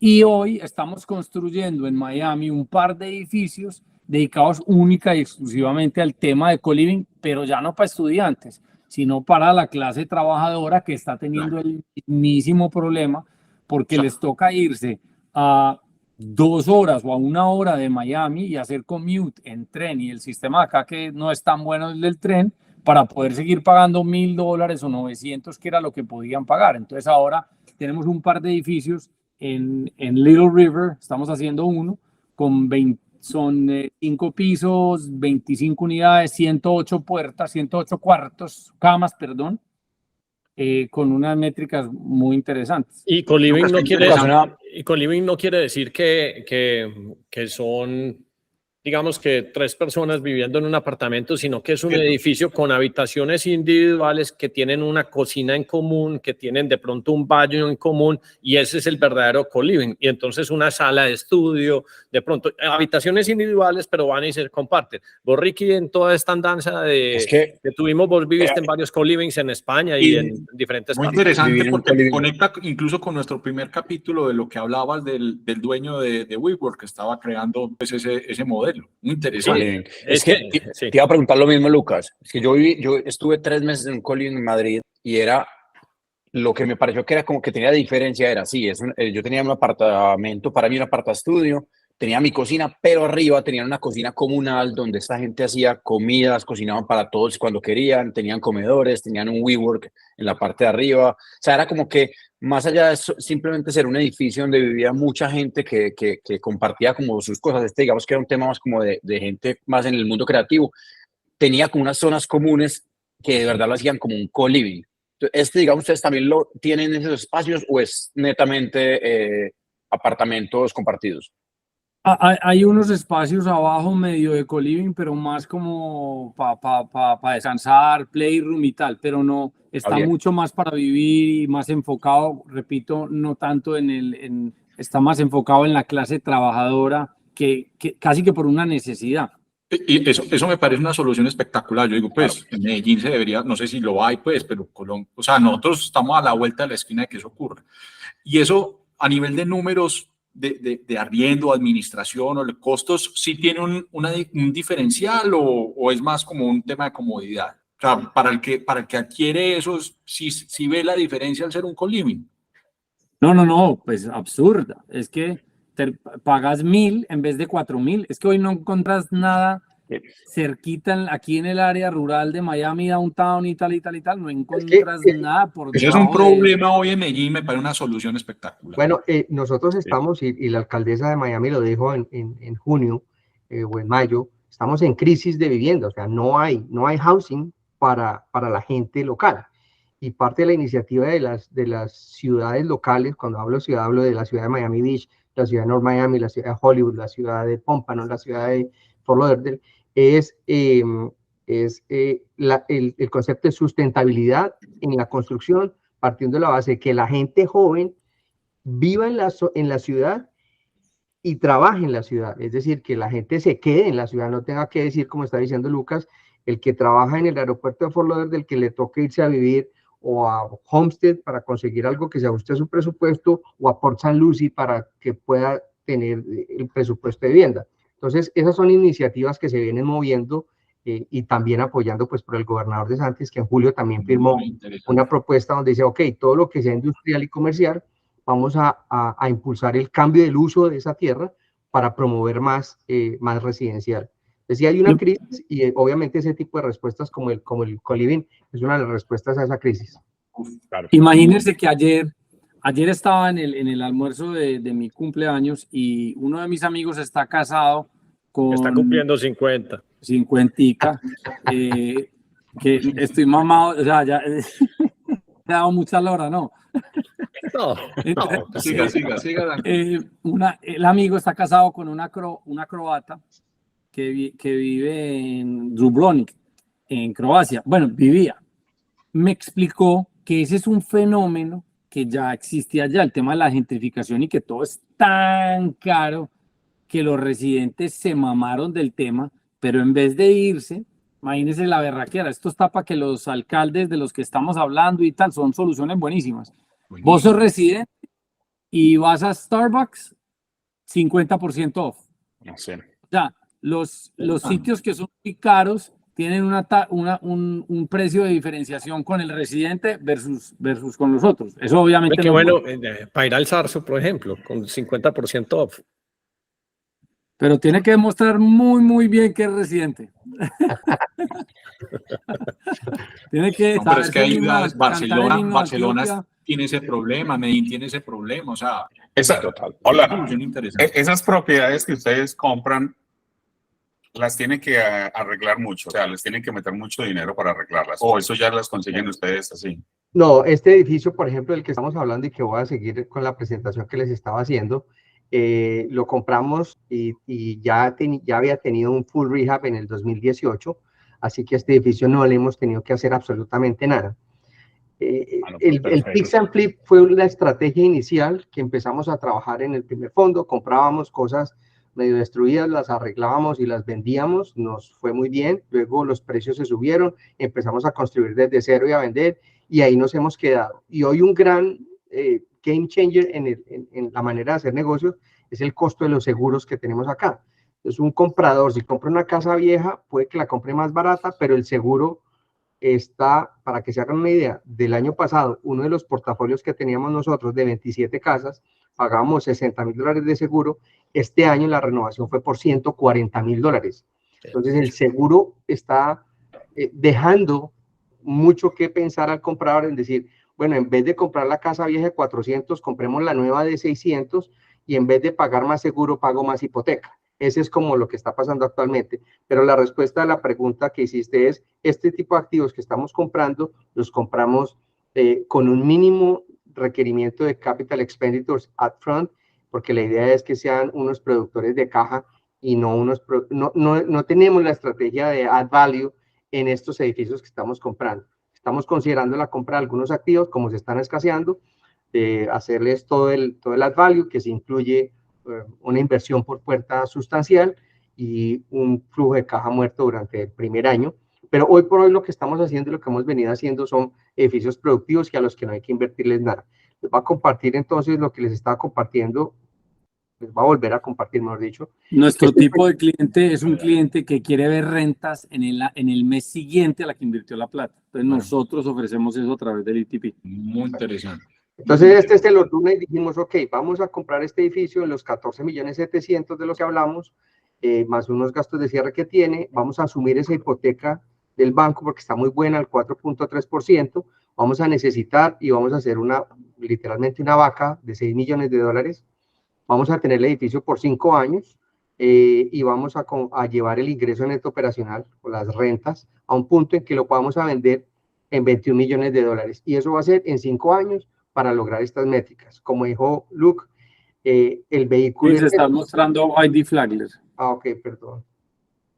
y hoy estamos construyendo en Miami un par de edificios dedicados única y exclusivamente al tema de co-living, pero ya no para estudiantes, sino para la clase trabajadora que está teniendo el mismísimo problema porque les toca irse a 2 horas o a 1 hora de Miami y hacer commute en tren, y el sistema acá que no es tan bueno el del tren, para poder seguir pagando $1,000 o 900, que era lo que podían pagar. Entonces ahora tenemos un par de edificios en Little River, estamos haciendo uno con 5 pisos, 25 unidades, 108 puertas, 108 camas, perdón, con unas métricas muy interesantes. Y co-living Lucas, no qué quiere interesante. decir que son, digamos que 3 personas viviendo en un apartamento, sino que es un edificio con habitaciones individuales que tienen una cocina en común, que tienen de pronto un baño en común, y ese es el verdadero co-living. Y entonces una sala de estudio, de pronto habitaciones individuales, pero van y se comparten. Vos, Ricky, en toda esta andanza que tuvimos, vos viviste en varios co-livings en España y en diferentes muy partes. interesante porque conecta incluso con nuestro primer capítulo de lo que hablabas del dueño de WeWork, que estaba creando pues, ese modelo. Muy interesante. Te iba a preguntar lo mismo, Lucas. Es que yo estuve 3 meses en un co-living en Madrid y era lo que me pareció que era como que tenía diferencia. Era así, yo tenía un apartamento, para mí un apartaestudio, tenía mi cocina, pero arriba tenían una cocina comunal donde esta gente hacía comidas, cocinaban para todos cuando querían, tenían comedores, tenían un WeWork en la parte de arriba. O sea, era como que más allá de simplemente ser un edificio donde vivía mucha gente que compartía como sus cosas, digamos que era un tema más como de gente más en el mundo creativo, tenía como unas zonas comunes que de verdad lo hacían como un co-living. Digamos, ¿ustedes también lo tienen en esos espacios o es netamente apartamentos compartidos? Hay unos espacios abajo medio de co-living, pero más como para descansar, playroom y tal, pero no, está mucho más para vivir y más enfocado, repito, no tanto está más enfocado en la clase trabajadora que casi que por una necesidad. Y eso me parece una solución espectacular. Yo digo, pues, en Medellín se debería, no sé si lo hay, pues, pero Colombia, o sea, nosotros estamos a la vuelta de la esquina de que eso ocurra. Y eso, a nivel de números de arriendo, administración o de costos, ¿sí tiene un diferencial o es más como un tema de comodidad? O sea, para el que adquiere eso, ¿sí ve la diferencia al ser un co-living? No, pues absurda. Es que pagas 1.000 en vez de 4.000. Es que hoy no encuentras nada cerquita aquí en el área rural de Miami, downtown y tal y tal y tal. No encuentras nada por Ese es un debajo de- problema hoy en Medellín, me parece una solución espectacular. Bueno, nosotros estamos, y la alcaldesa de Miami lo dijo en junio o en mayo, estamos en crisis de vivienda, o sea, no hay housing para la gente local. Y parte de la iniciativa de las ciudades locales, cuando hablo de ciudad, hablo de la ciudad de Miami Beach, la ciudad de North Miami, la ciudad de Hollywood, la ciudad de Pompano, la ciudad de Fort Lauderdale, es el concepto de sustentabilidad en la construcción, partiendo de la base de que la gente joven viva en la ciudad y trabaje en la ciudad. Es decir, que la gente se quede en la ciudad, no tenga que decir, como está diciendo Lucas, el que trabaja en el aeropuerto de Fort Lauderdale, del que le toque irse a vivir o a Homestead para conseguir algo que se ajuste a su presupuesto, o a Port St. Lucie para que pueda tener el presupuesto de vivienda. Entonces, esas son iniciativas que se vienen moviendo y también apoyando pues por el gobernador DeSantis, que en julio también firmó una propuesta donde dice, ok, todo lo que sea industrial y comercial, vamos a impulsar el cambio del uso de esa tierra para promover más residencial. Entonces, sí hay una crisis y obviamente ese tipo de respuestas como el co-living es una de las respuestas a esa crisis. Claro. Imagínense que ayer estaba en el almuerzo de mi cumpleaños y uno de mis amigos está casado con... Está cumpliendo 50. 50, que estoy mamado, o sea, ya he dado mucha lora, ¿no? No. Siga. El amigo está casado con una croata que vive en Dubrovnik, en Croacia. Bueno, vivía. Me explicó que ese es un fenómeno que ya existía allá, el tema de la gentrificación y que todo es tan caro que los residentes se mamaron del tema, pero en vez de irse, imagínense la berraquera, esto está para que los alcaldes de los que estamos hablando y tal, son soluciones buenísimas. Vos sos residente y vas a Starbucks, 50% off. No sé. O sea, los sitios que son muy caros tienen un precio de diferenciación con el residente versus con los otros. Eso obviamente Qué no bueno, puede. para ir al Zarzo, por ejemplo, con 50% off. Pero tiene que demostrar muy, muy bien que es residente. Tiene que No, pero es que hay saberse ciudades, cantar el himno de Barcelona Antioquia. tiene ese problema, Medellín tiene ese problema, o sea, Total. una Hola, solución interesante. esas propiedades que ustedes compran, las tienen que arreglar mucho, o sea, les tienen que meter mucho dinero para arreglarlas, o eso ya las consiguen ustedes así. No, este edificio, por ejemplo, del que estamos hablando y que voy a seguir con la presentación que les estaba haciendo, lo compramos y ya había tenido un full rehab en el 2018, así que este edificio no le hemos tenido que hacer absolutamente nada. El Fix and Flip fue la estrategia inicial que empezamos a trabajar en el primer fondo, comprábamos cosas medio destruidas, las arreglábamos y las vendíamos, nos fue muy bien, luego los precios se subieron, empezamos a construir desde cero y a vender, y ahí nos hemos quedado. Y hoy un gran game changer en la manera de hacer negocios es el costo de los seguros que tenemos acá. Entonces, un comprador, si compra una casa vieja, puede que la compre más barata, pero el seguro está, para que se hagan una idea, del año pasado, uno de los portafolios que teníamos nosotros de 27 casas, pagábamos $60,000 de seguro. Este año la renovación fue por $140,000. Entonces el seguro está dejando mucho que pensar al comprador en decir, bueno, en vez de comprar la casa vieja de 400, compremos la nueva de 600 y en vez de pagar más seguro, pago más hipoteca. Ese es como lo que está pasando actualmente. Pero la respuesta a la pregunta que hiciste es, este tipo de activos que estamos comprando, los compramos con un mínimo requerimiento de capital expenditures upfront, porque la idea es que sean unos productores de caja y no tenemos la estrategia de add value en estos edificios que estamos comprando. Estamos considerando la compra de algunos activos, como se están escaseando, hacerles todo el add value, que se incluye una inversión por puerta sustancial y un flujo de caja muerto durante el primer año. Pero hoy por hoy lo que estamos haciendo y lo que hemos venido haciendo son edificios productivos y a los que no hay que invertirles nada. Les voy a compartir entonces lo que les estaba compartiendo, les voy a volver a compartir, mejor dicho. Nuestro tipo de cliente es un cliente que quiere ver rentas en el mes siguiente a la que invirtió la plata. Entonces nosotros ofrecemos eso a través del ITP. Muy interesante. Entonces, este es el Orduna y dijimos, ok, vamos a comprar este edificio en los 14.700.000 de los que hablamos, más unos gastos de cierre que tiene, vamos a asumir esa hipoteca del banco porque está muy buena, al 4.3%, vamos a necesitar y vamos a hacer literalmente una vaca de 6 millones de dólares, vamos a tener el edificio por 5 años y vamos a llevar el ingreso neto operacional o las rentas a un punto en que lo podamos a vender en 21 millones de dólares. Y eso va a ser en 5 años para lograr estas métricas. Como dijo Luke, el vehículo... Sí, se está mostrando ID Flagler, Ah, ok, perdón.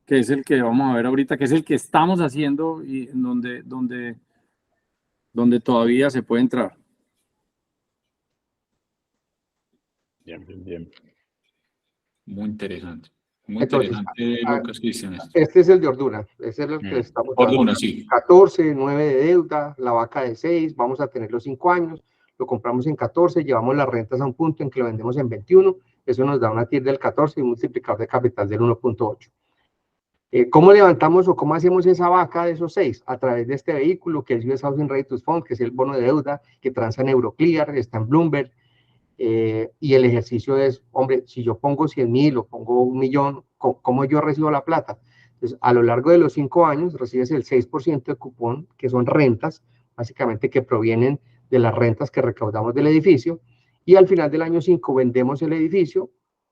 que es el que vamos a ver ahorita, que es el que estamos haciendo y en donde todavía se puede entrar. Bien, bien, bien. Muy interesante. Muy Entonces, interesante, Lucas Cristian. Este es el de Orduna, ese es el que estamos dando. Orduna, sí. 14, 9 de deuda, la vaca de 6, vamos a tener los 5 años, lo compramos en 14, llevamos las rentas a un punto en que lo vendemos en 21, eso nos da una TIR del 14 y un multiplicador de capital del 1.8. ¿Cómo levantamos o cómo hacemos esa vaca de esos 6? A través de este vehículo que es US Housing Ready to Fund, que es el bono de deuda que transa en Euroclear, está en Bloomberg, y el ejercicio es, hombre, si yo pongo 100,000 o pongo 1,000,000, ¿cómo yo recibo la plata? Entonces, a lo largo de los 5 años recibes el 6% de cupón, que son rentas, básicamente que provienen de las rentas que recaudamos del edificio, y al final del año 5 vendemos el edificio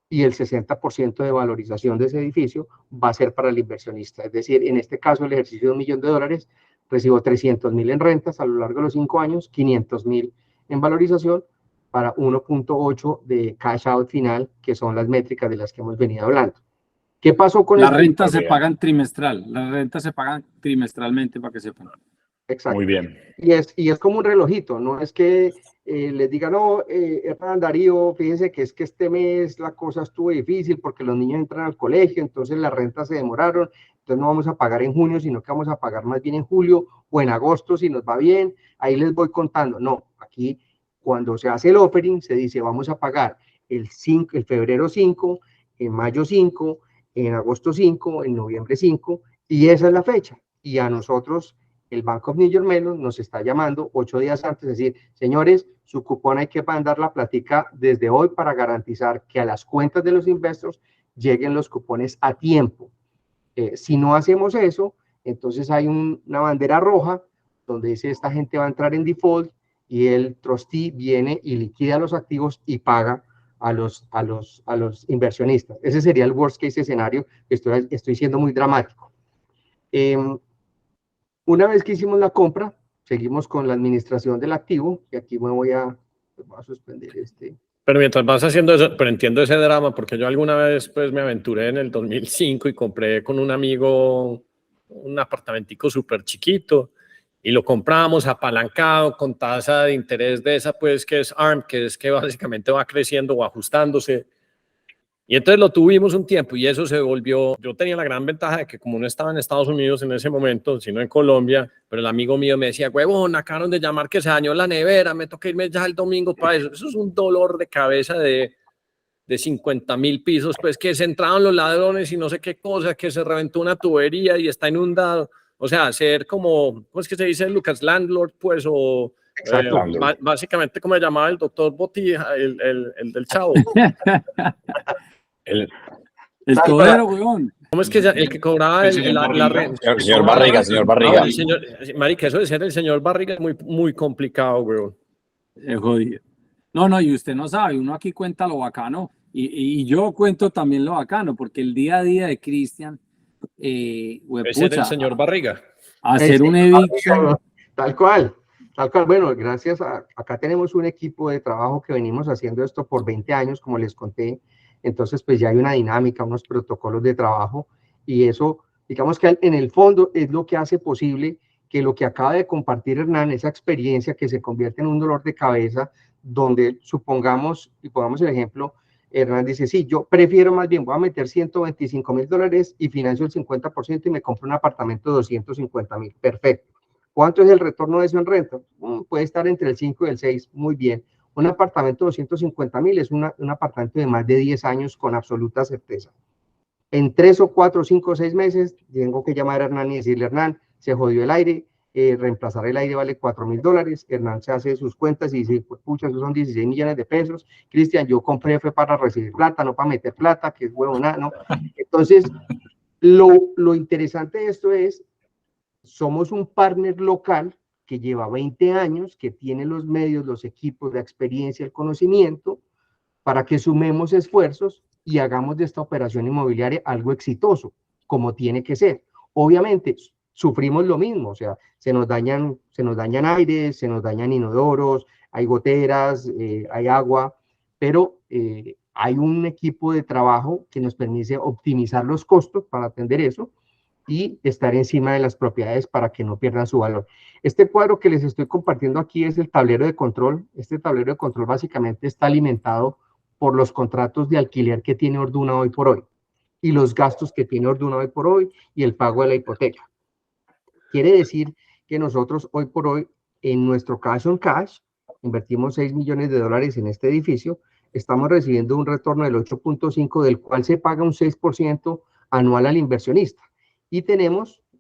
y el 60% de valorización de ese edificio va a ser para el inversionista. Es decir, en este caso el ejercicio de $1,000,000, recibo 300,000 en rentas a lo largo de los 5 años, 500,000 en valorización, para 1.8 de cash out final, que son las métricas de las que hemos venido hablando. ¿Qué pasó con Las rentas se pagan trimestral, las rentas se pagan trimestralmente para que sepan. Exacto. Muy bien. Y es como un relojito, no es que les digan, no, Hernán Darío, fíjense que es que este mes la cosa estuvo difícil porque los niños entran al colegio, entonces las rentas se demoraron, entonces no vamos a pagar en junio, sino que vamos a pagar más bien en julio o en agosto si nos va bien, ahí les voy contando. No, aquí cuando se hace el offering se dice vamos a pagar el febrero 5, en mayo 5, en agosto 5, en noviembre 5, y esa es la fecha. Y a nosotros el Bank of New York Mellon nos está llamando 8 días antes, es decir, señores, su cupón hay que mandar la plática desde hoy para garantizar que a las cuentas de los investors lleguen los cupones a tiempo. Si no hacemos eso, entonces hay una bandera roja donde dice esta gente va a entrar en default y el trustee viene y liquida los activos y paga a los inversionistas. Ese sería el worst case escenario, estoy siendo muy dramático. Una vez que hicimos la compra, seguimos con la administración del activo, y aquí me voy a suspender este. Pero mientras vas haciendo eso, pero entiendo ese drama, porque yo alguna vez pues me aventuré en el 2005 y compré con un amigo un apartamentico súper chiquito y lo compramos apalancado con tasa de interés de esa pues que es ARM, que es que básicamente va creciendo o ajustándose. Y entonces lo tuvimos un tiempo y eso se volvió, yo tenía la gran ventaja de que como no estaba en Estados Unidos en ese momento, sino en Colombia, pero el amigo mío me decía, huevón, acabaron de llamar que se dañó la nevera, me toca irme ya el domingo para eso. Eso es un dolor de cabeza de 50,000 pisos, pues que se entraron los ladrones y no sé qué cosa, que se reventó una tubería y está inundado. O sea, ser como, ¿cómo es que se dice, Lucas? Landlord, pues, o... básicamente como llamaba el doctor Botija, el del Chavo. El todero, weón. ¿Cómo es que el que cobraba la renta? Señor Barriga, señor Barriga. No, marica, eso de ser el señor Barriga es muy, muy complicado, weón. Es jodido. No, y usted no sabe, uno aquí cuenta lo bacano, y yo cuento también lo bacano, porque el día a día de Cristian, es el señor Barriga. Hacer un eviction. Tal cual. Bueno, gracias acá tenemos un equipo de trabajo que venimos haciendo esto por 20 años, como les conté. Entonces, pues ya hay una dinámica, unos protocolos de trabajo, y eso, digamos que en el fondo es lo que hace posible que lo que acaba de compartir Hernán, esa experiencia que se convierte en un dolor de cabeza, donde supongamos, y pongamos el ejemplo, Hernán dice, sí, yo prefiero más bien, voy a meter $125,000 y financio el 50% y me compro un apartamento de 250,000, perfecto. ¿Cuánto es el retorno de eso en renta? Puede estar entre el 5 y el 6, muy bien. Un apartamento de 250,000 es un apartamento de más de 10 años con absoluta certeza. En 3 o 4, 5 o 6 meses, tengo que llamar a Hernán y decirle, Hernán, se jodió el aire, reemplazar el aire vale $4.000. Hernán se hace sus cuentas y dice, pues, pucha, esos son 16 millones de pesos. Cristian, yo compré fue para recibir plata, no para meter plata, que es huevona, ¿no? Entonces, lo interesante de esto es, somos un partner local que lleva 20 años, que tiene los medios, los equipos, la experiencia, el conocimiento, para que sumemos esfuerzos y hagamos de esta operación inmobiliaria algo exitoso, como tiene que ser. Obviamente, sufrimos lo mismo, o sea, se nos dañan aires, se nos dañan inodoros, hay goteras, hay agua, pero hay un equipo de trabajo que nos permite optimizar los costos para atender eso y estar encima de las propiedades para que no pierdan su valor. Este cuadro que les estoy compartiendo aquí es el tablero de control. Este tablero de control básicamente está alimentado por los contratos de alquiler que tiene Orduna hoy por hoy y los gastos que tiene Orduna hoy por hoy y el pago de la hipoteca. Quiere decir que nosotros hoy por hoy, en nuestro caso en cash, invertimos $6 millones en este edificio, estamos recibiendo un retorno del 8.5%, del cual se paga un 6% anual al inversionista. Y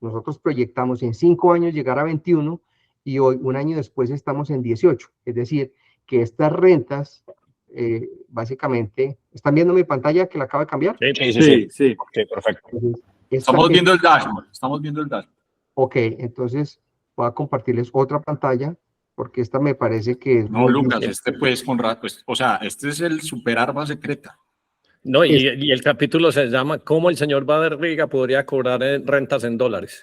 nosotros proyectamos en 5 años llegar a 21 y hoy, un año después, estamos en 18. Es decir, que estas rentas, básicamente, ¿están viendo mi pantalla que la acabo de cambiar? Sí. Ok, perfecto. Entonces, Estamos viendo el dashboard, Ok, entonces voy a compartirles otra pantalla porque esta me parece que es No, muy Lucas, interesante. pues, Conrad, pues, o sea, este es el super arma secreta. No, y el capítulo se llama ¿Cómo el señor Baderriga podría cobrar rentas en dólares?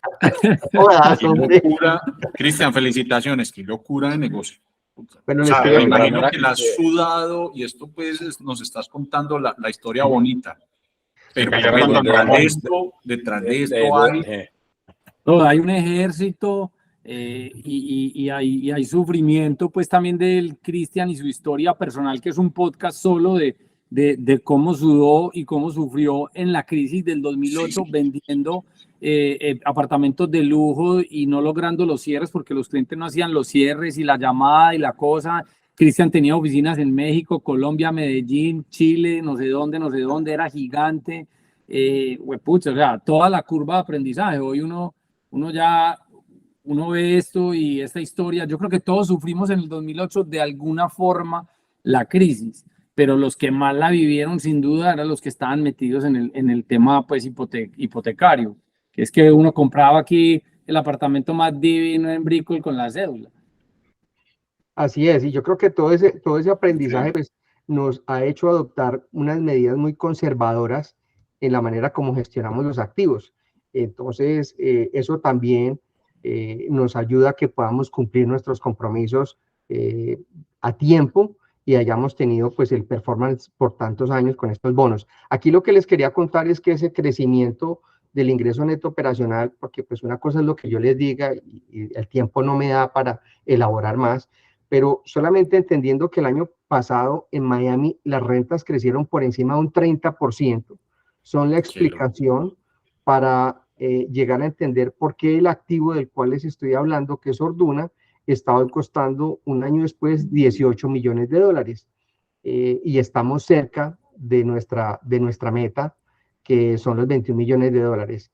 Jodas, Qué hombre. locura. Cristian, felicitaciones, qué locura de negocio. Bueno, O les sea, quiero me contar- imagino que la has sudado y esto pues nos estás contando la historia bonita. Pero Sí, detrás de esto hay... No, hay un ejército y hay sufrimiento, pues también del Cristian y su historia personal, que es un podcast solo de cómo sudó y cómo sufrió en la crisis del 2008 vendiendo apartamentos de lujo y no logrando los cierres porque los clientes no hacían los cierres y la llamada y la cosa. Cristian tenía oficinas en México, Colombia, Medellín, Chile, no sé dónde, era gigante. Pucha, o sea, toda la curva de aprendizaje. Hoy uno ve esto y esta historia. Yo creo que todos sufrimos en el 2008 de alguna forma la crisis, pero los que más la vivieron sin duda eran los que estaban metidos en el tema pues hipotecario, que es que uno compraba aquí el apartamento más divino en Brickell con la cédula. Así es, y yo creo que todo ese aprendizaje pues, nos ha hecho adoptar unas medidas muy conservadoras en la manera como gestionamos los activos. Entonces, eso también nos ayuda a que podamos cumplir nuestros compromisos a tiempo y hayamos tenido pues el performance por tantos años con estos bonos. Aquí lo que les quería contar es que ese crecimiento del ingreso neto operacional, porque pues una cosa es lo que yo les diga y el tiempo no me da para elaborar más, pero solamente entendiendo que el año pasado en Miami las rentas crecieron por encima de un 30%, son la explicación para llegar a entender por qué el activo del cual les estoy hablando, que es Orduna, está hoy costando un año después $18 millones. Y estamos cerca de nuestra meta, que son los $21 millones.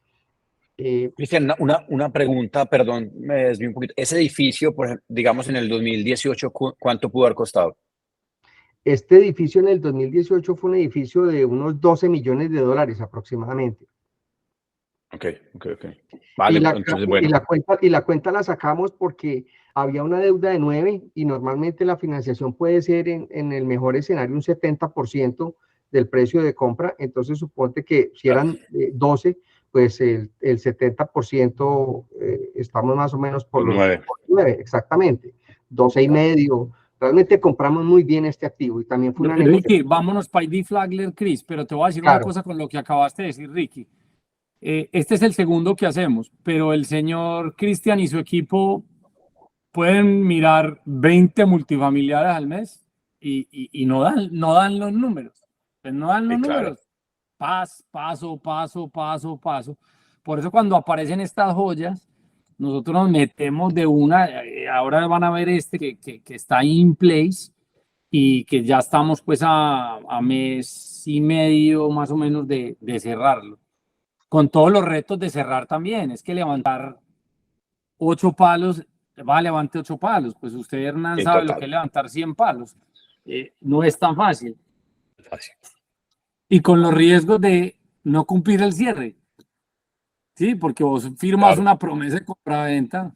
Cristian, una pregunta, perdón, me desvío un poquito. Ese edificio, por ejemplo, digamos en el 2018, ¿cuánto pudo haber costado? Este edificio en el 2018 fue un edificio de unos $12 millones aproximadamente. Ok. Vale, entonces bueno. Y la cuenta la sacamos porque había una deuda de 9 y normalmente la financiación puede ser en el mejor escenario un 70% del precio de compra. Entonces suponte que si eran 12, pues el 70% estamos más o menos por los 9, exactamente, 12 y medio. Realmente compramos muy bien este activo y también fue una Ricky, vámonos para ID Flagler, Chris, pero te voy a decir una cosa con lo que acabaste de decir, Ricky. Este es el segundo que hacemos, pero el señor Cristian y su equipo pueden mirar 20 multifamiliares al mes y no dan los números. Pues no dan los números. Paso. Por eso cuando aparecen estas joyas, nosotros nos metemos de una. Ahora van a ver que está in place y que ya estamos pues a mes y medio más o menos de cerrarlo. Con todos los retos de cerrar también, es que levantar 8 palos, va, levante 8 palos. Pues usted, Hernán, Sí, sabe total. lo que es levantar 100 palos. No es tan fácil. Fácil. Y con los riesgos de no cumplir el cierre. Sí, porque vos firmas Claro. una promesa de compraventa.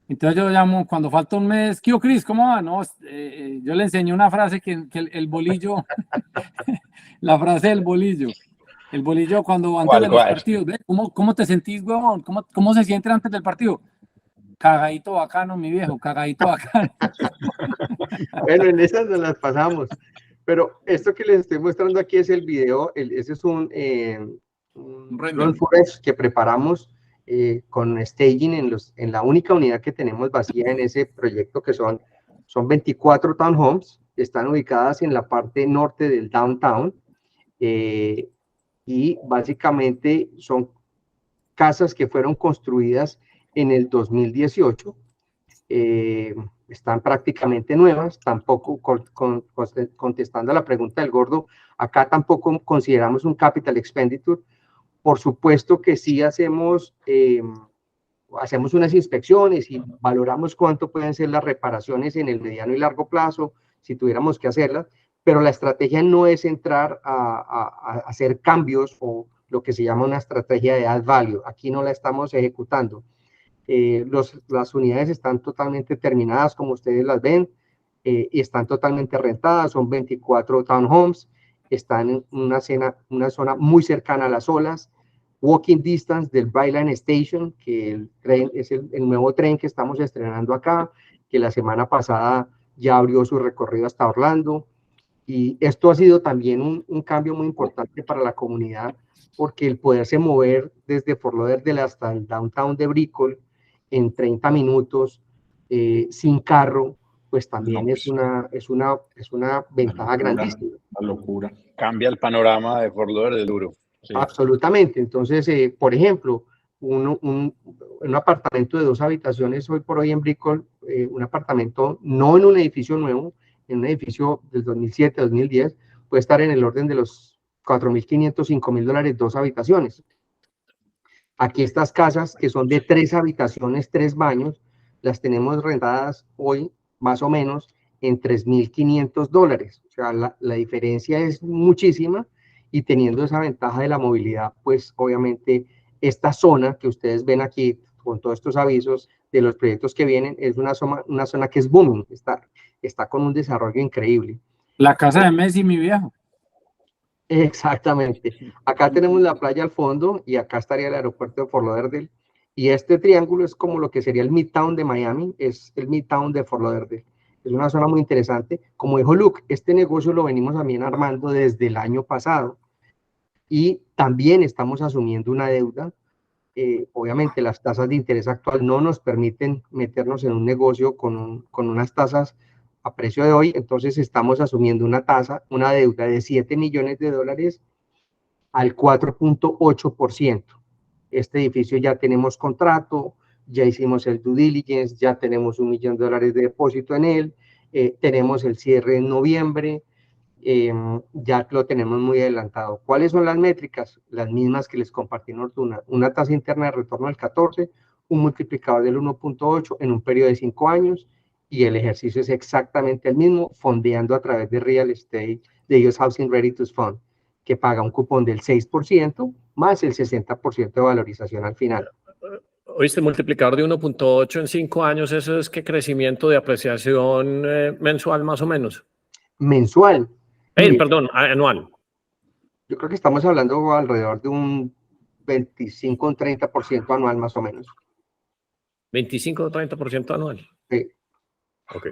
Entonces yo llamo, cuando falta un mes, ¿qué Cris? ¿Cómo va? No, yo le enseñé una frase que el bolillo, la frase del bolillo. El bolillo cuando antes ¿Cuál, de los cuál? partidos, ¿ve? ¿Cómo te sentís, huevón? ¿Cómo se siente antes del partido? Cagadito bacano, mi viejo, cagadito bacano. Bueno, en esas nos las pasamos. Pero esto que les estoy mostrando aquí es el video, ese es un render. run footage que preparamos con staging en la única unidad que tenemos vacía en ese proyecto, que son 24 townhomes, están ubicadas en la parte norte del downtown, y básicamente son casas que fueron construidas en el 2018. Están prácticamente nuevas, tampoco contestando a la pregunta del gordo, acá tampoco consideramos un capital expenditure. Por supuesto que sí hacemos unas inspecciones y valoramos cuánto pueden ser las reparaciones en el mediano y largo plazo, si tuviéramos que hacerlas, pero la estrategia no es entrar a hacer cambios o lo que se llama una estrategia de add value. Aquí no la estamos ejecutando. Las unidades están totalmente terminadas, como ustedes las ven, y están totalmente rentadas, son 24 townhomes, están en una zona muy cercana a las olas, walking distance del Brightline Station, que es el nuevo tren que estamos estrenando acá, que la semana pasada ya abrió su recorrido hasta Orlando, y esto ha sido también un cambio muy importante para la comunidad, porque el poderse mover desde Fort Lauderdale hasta el downtown de Brickell en 30 minutos, sin carro, pues también No, es una ventaja grandísima. La locura. Cambia el panorama de Fort Lauderdale duro. Sí. Absolutamente. Entonces, por ejemplo, un apartamento de 2 habitaciones hoy por hoy en Brickell, un apartamento no en un edificio nuevo, en un edificio del 2007, 2010, puede estar en el orden de los $4,500, $5,000, 2 habitaciones. Aquí estas casas que son de 3 habitaciones, 3 baños, las tenemos rentadas hoy más o menos en $3,500. O sea, la diferencia es muchísima, y teniendo esa ventaja de la movilidad, pues obviamente esta zona que ustedes ven aquí con todos estos avisos de los proyectos que vienen, es una zona que es booming, está con un desarrollo increíble. La casa de Messi, mi viejo. Exactamente. Acá tenemos la playa al fondo y acá estaría el aeropuerto de Fort Lauderdale. Y este triángulo es como lo que sería el Midtown de Miami, es el Midtown de Fort Lauderdale. Es una zona muy interesante. Como dijo Luke, este negocio lo venimos también armando desde el año pasado y también estamos asumiendo una deuda. Obviamente las tasas de interés actual no nos permiten meternos en un negocio con unas tasas a precio de hoy, entonces estamos asumiendo una deuda de $7 millones al 4.8%. Este edificio ya tenemos contrato, ya hicimos el due diligence, ya tenemos $1 millón de depósito en él, tenemos el cierre en noviembre, ya lo tenemos muy adelantado. ¿Cuáles son las métricas? Las mismas que les compartí en Ortuna. Una tasa interna de retorno del 14, un multiplicador del 1.8 en un periodo de 5 años, y el ejercicio es exactamente el mismo, fondeando a través de Real Estate, de US Housing Ready to Fund, que paga un cupón del 6% más el 60% de valorización al final. Oíste, multiplicador de 1.8 en 5 años, ¿eso es qué crecimiento de apreciación mensual más o menos? Mensual. Perdón, anual. Yo creo que estamos hablando alrededor de un 25 o un 30% anual más o menos. 25 o 30% anual. Sí. Ok.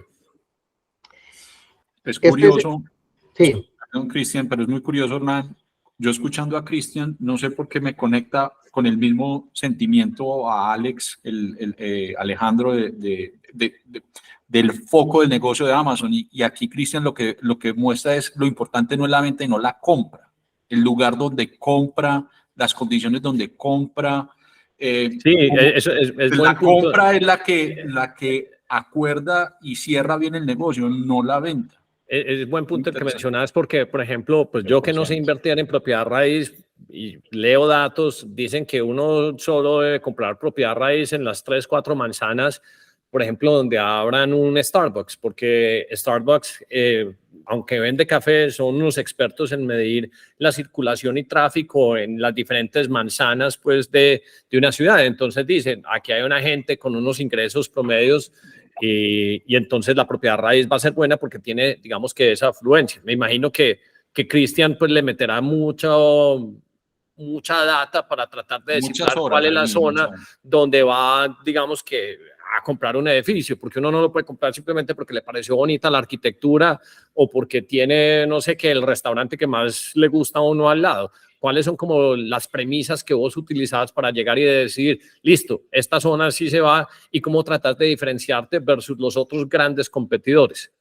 Es curioso, Sí. perdón, Cristian, pero es muy curioso, Hernán. Yo escuchando a Cristian, no sé por qué me conecta con el mismo sentimiento a Alex, Alejandro, del foco del negocio de Amazon. Y aquí Cristian lo que muestra es lo importante no es la venta y no la compra. El lugar donde compra, las condiciones donde compra. Sí, eso es la buen punto. compra es la que acuerda y cierra bien el negocio, no la venta. Es buen punto el que mencionabas porque, por ejemplo, pues yo que no sé invertir en propiedad raíz, y leo datos, dicen que uno solo debe comprar propiedad raíz en las 3, 4 manzanas, por ejemplo, donde abran un Starbucks, porque Starbucks, aunque vende café, son unos expertos en medir la circulación y tráfico en las diferentes manzanas, pues, de una ciudad. Entonces dicen, aquí hay una gente con unos ingresos promedios y entonces la propiedad raíz va a ser buena porque tiene, digamos, que esa afluencia. Me imagino que Cristian, pues, le meterá mucha data para tratar de descifrar cuál es la zona donde va, digamos, que a comprar un edificio, porque uno no lo puede comprar simplemente porque le pareció bonita la arquitectura o porque tiene, no sé qué, el restaurante que más le gusta a uno al lado. ¿Cuáles son como las premisas que vos utilizabas para llegar y decir, listo, esta zona sí se va, y cómo tratas de diferenciarte versus los otros grandes competidores?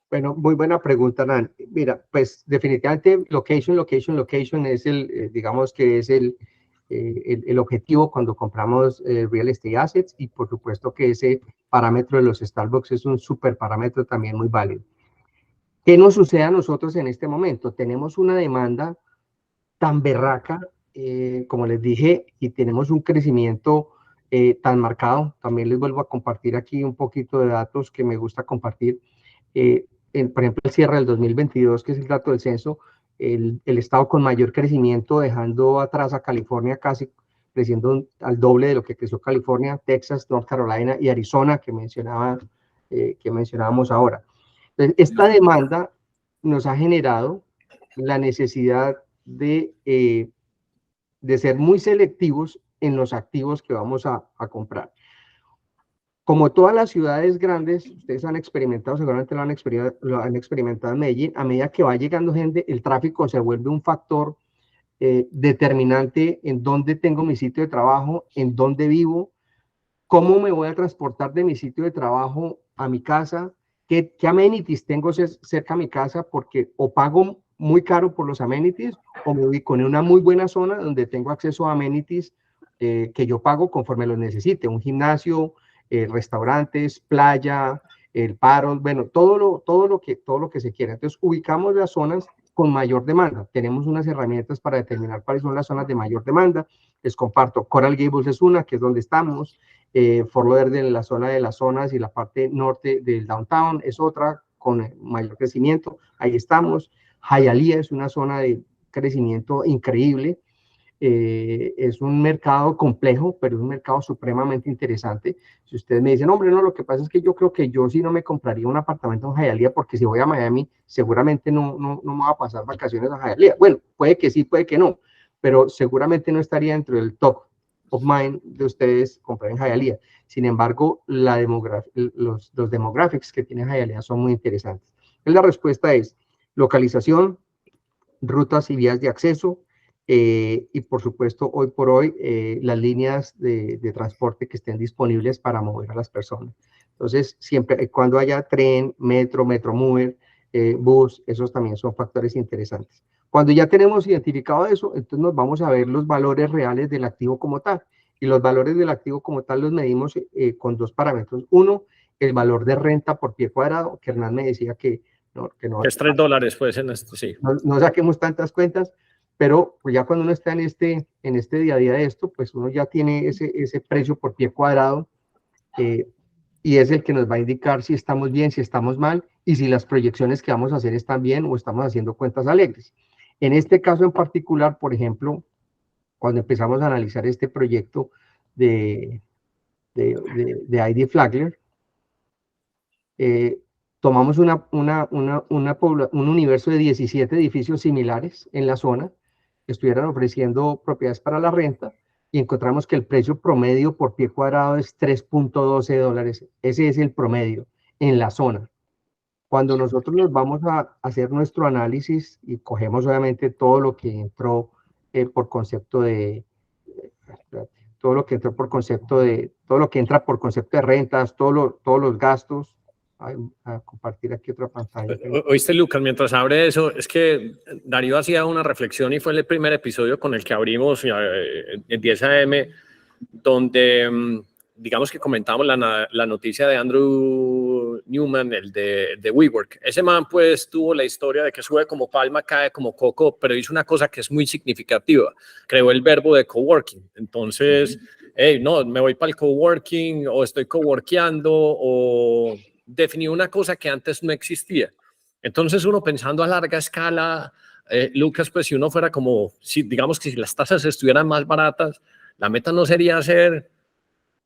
Bueno, muy buena pregunta, Nan. Mira, pues definitivamente location es digamos que es el objetivo cuando compramos real estate assets, y por supuesto que ese parámetro de los Starbucks es un súper parámetro también muy válido. ¿Qué nos sucede a nosotros en este momento? Tenemos una demanda tan berraca, como les dije, y tenemos un crecimiento tan marcado. También les vuelvo a compartir aquí un poquito de datos que me gusta compartir. Por ejemplo, el cierre del 2022, que es el dato del censo, el estado con mayor crecimiento, dejando atrás a California, casi creciendo al doble de lo que creció California, Texas, North Carolina y Arizona, que mencionábamos ahora. Entonces, esta demanda nos ha generado la necesidad de ser muy selectivos en los activos que vamos a comprar. Como todas las ciudades grandes, ustedes han experimentado, seguramente lo han experimentado en Medellín, a medida que va llegando gente, el tráfico se vuelve un factor determinante en dónde tengo mi sitio de trabajo, en dónde vivo, cómo me voy a transportar de mi sitio de trabajo a mi casa, qué amenities tengo cerca a mi casa, porque o pago muy caro por los amenities o me ubico en una muy buena zona donde tengo acceso a amenities que yo pago conforme los necesite, un gimnasio, restaurantes, playa, el paro, bueno, todo lo que se quiera. Entonces, ubicamos las zonas con mayor demanda. Tenemos unas herramientas para determinar cuáles son las zonas de mayor demanda. Les comparto, Coral Gables es una, que es donde estamos. Fort Lauderdale, la zona de las zonas y la parte norte del downtown es otra con mayor crecimiento. Ahí estamos. Hialeah es una zona de crecimiento increíble. Es un mercado complejo, pero es un mercado supremamente interesante. Si ustedes me dicen, hombre, no, lo que pasa es que yo creo que yo sí no me compraría un apartamento en Hialeah, porque si voy a Miami, seguramente no me voy a pasar vacaciones a Hialeah. Bueno, puede que sí, puede que no, pero seguramente no estaría dentro del top of mind de ustedes comprar en Hialeah. Sin embargo, los demographics que tiene Hialeah son muy interesantes. La respuesta es localización, rutas y vías de acceso, y por supuesto, hoy por hoy, las líneas de transporte que estén disponibles para mover a las personas. Entonces, siempre cuando haya tren, Metromover, bus, esos también son factores interesantes. Cuando ya tenemos identificado eso, entonces nos vamos a ver los valores reales del activo como tal. Y los valores del activo como tal los medimos con 2 parámetros. Uno, el valor de renta por pie cuadrado, que Hernán me decía que no. Es $3, pues, en este, sí. No saquemos tantas cuentas, pero pues ya cuando uno está en este día a día de esto, pues uno ya tiene ese precio por pie cuadrado, y es el que nos va a indicar si estamos bien, si estamos mal, y si las proyecciones que vamos a hacer están bien o estamos haciendo cuentas alegres. En este caso en particular, por ejemplo, cuando empezamos a analizar este proyecto de ID Flagler, tomamos un universo de 17 edificios similares en la zona que estuvieran ofreciendo propiedades para la renta, y encontramos que el precio promedio por pie cuadrado es $3.12. Ese es el promedio en la zona. Cuando nosotros nos vamos a hacer nuestro análisis y cogemos obviamente todo lo que entró por concepto de todo lo que entra por concepto de rentas, todos los gastos. A compartir aquí otra pantalla. Oíste, Lucas, mientras abre eso, es que Darío hacía una reflexión y fue el primer episodio con el que abrimos en 10 AM, donde digamos que comentamos la noticia de Andrew Paul Newman, el de WeWork. Ese man pues tuvo la historia de que sube como palma, cae como coco, pero hizo una cosa que es muy significativa. Creó el verbo de coworking. Entonces, hey, no, me voy para el coworking o estoy coworkeando o definí una cosa que antes no existía. Entonces uno pensando a larga escala, Lucas, pues si uno fuera como, si digamos que si las tasas estuvieran más baratas, la meta no sería hacer,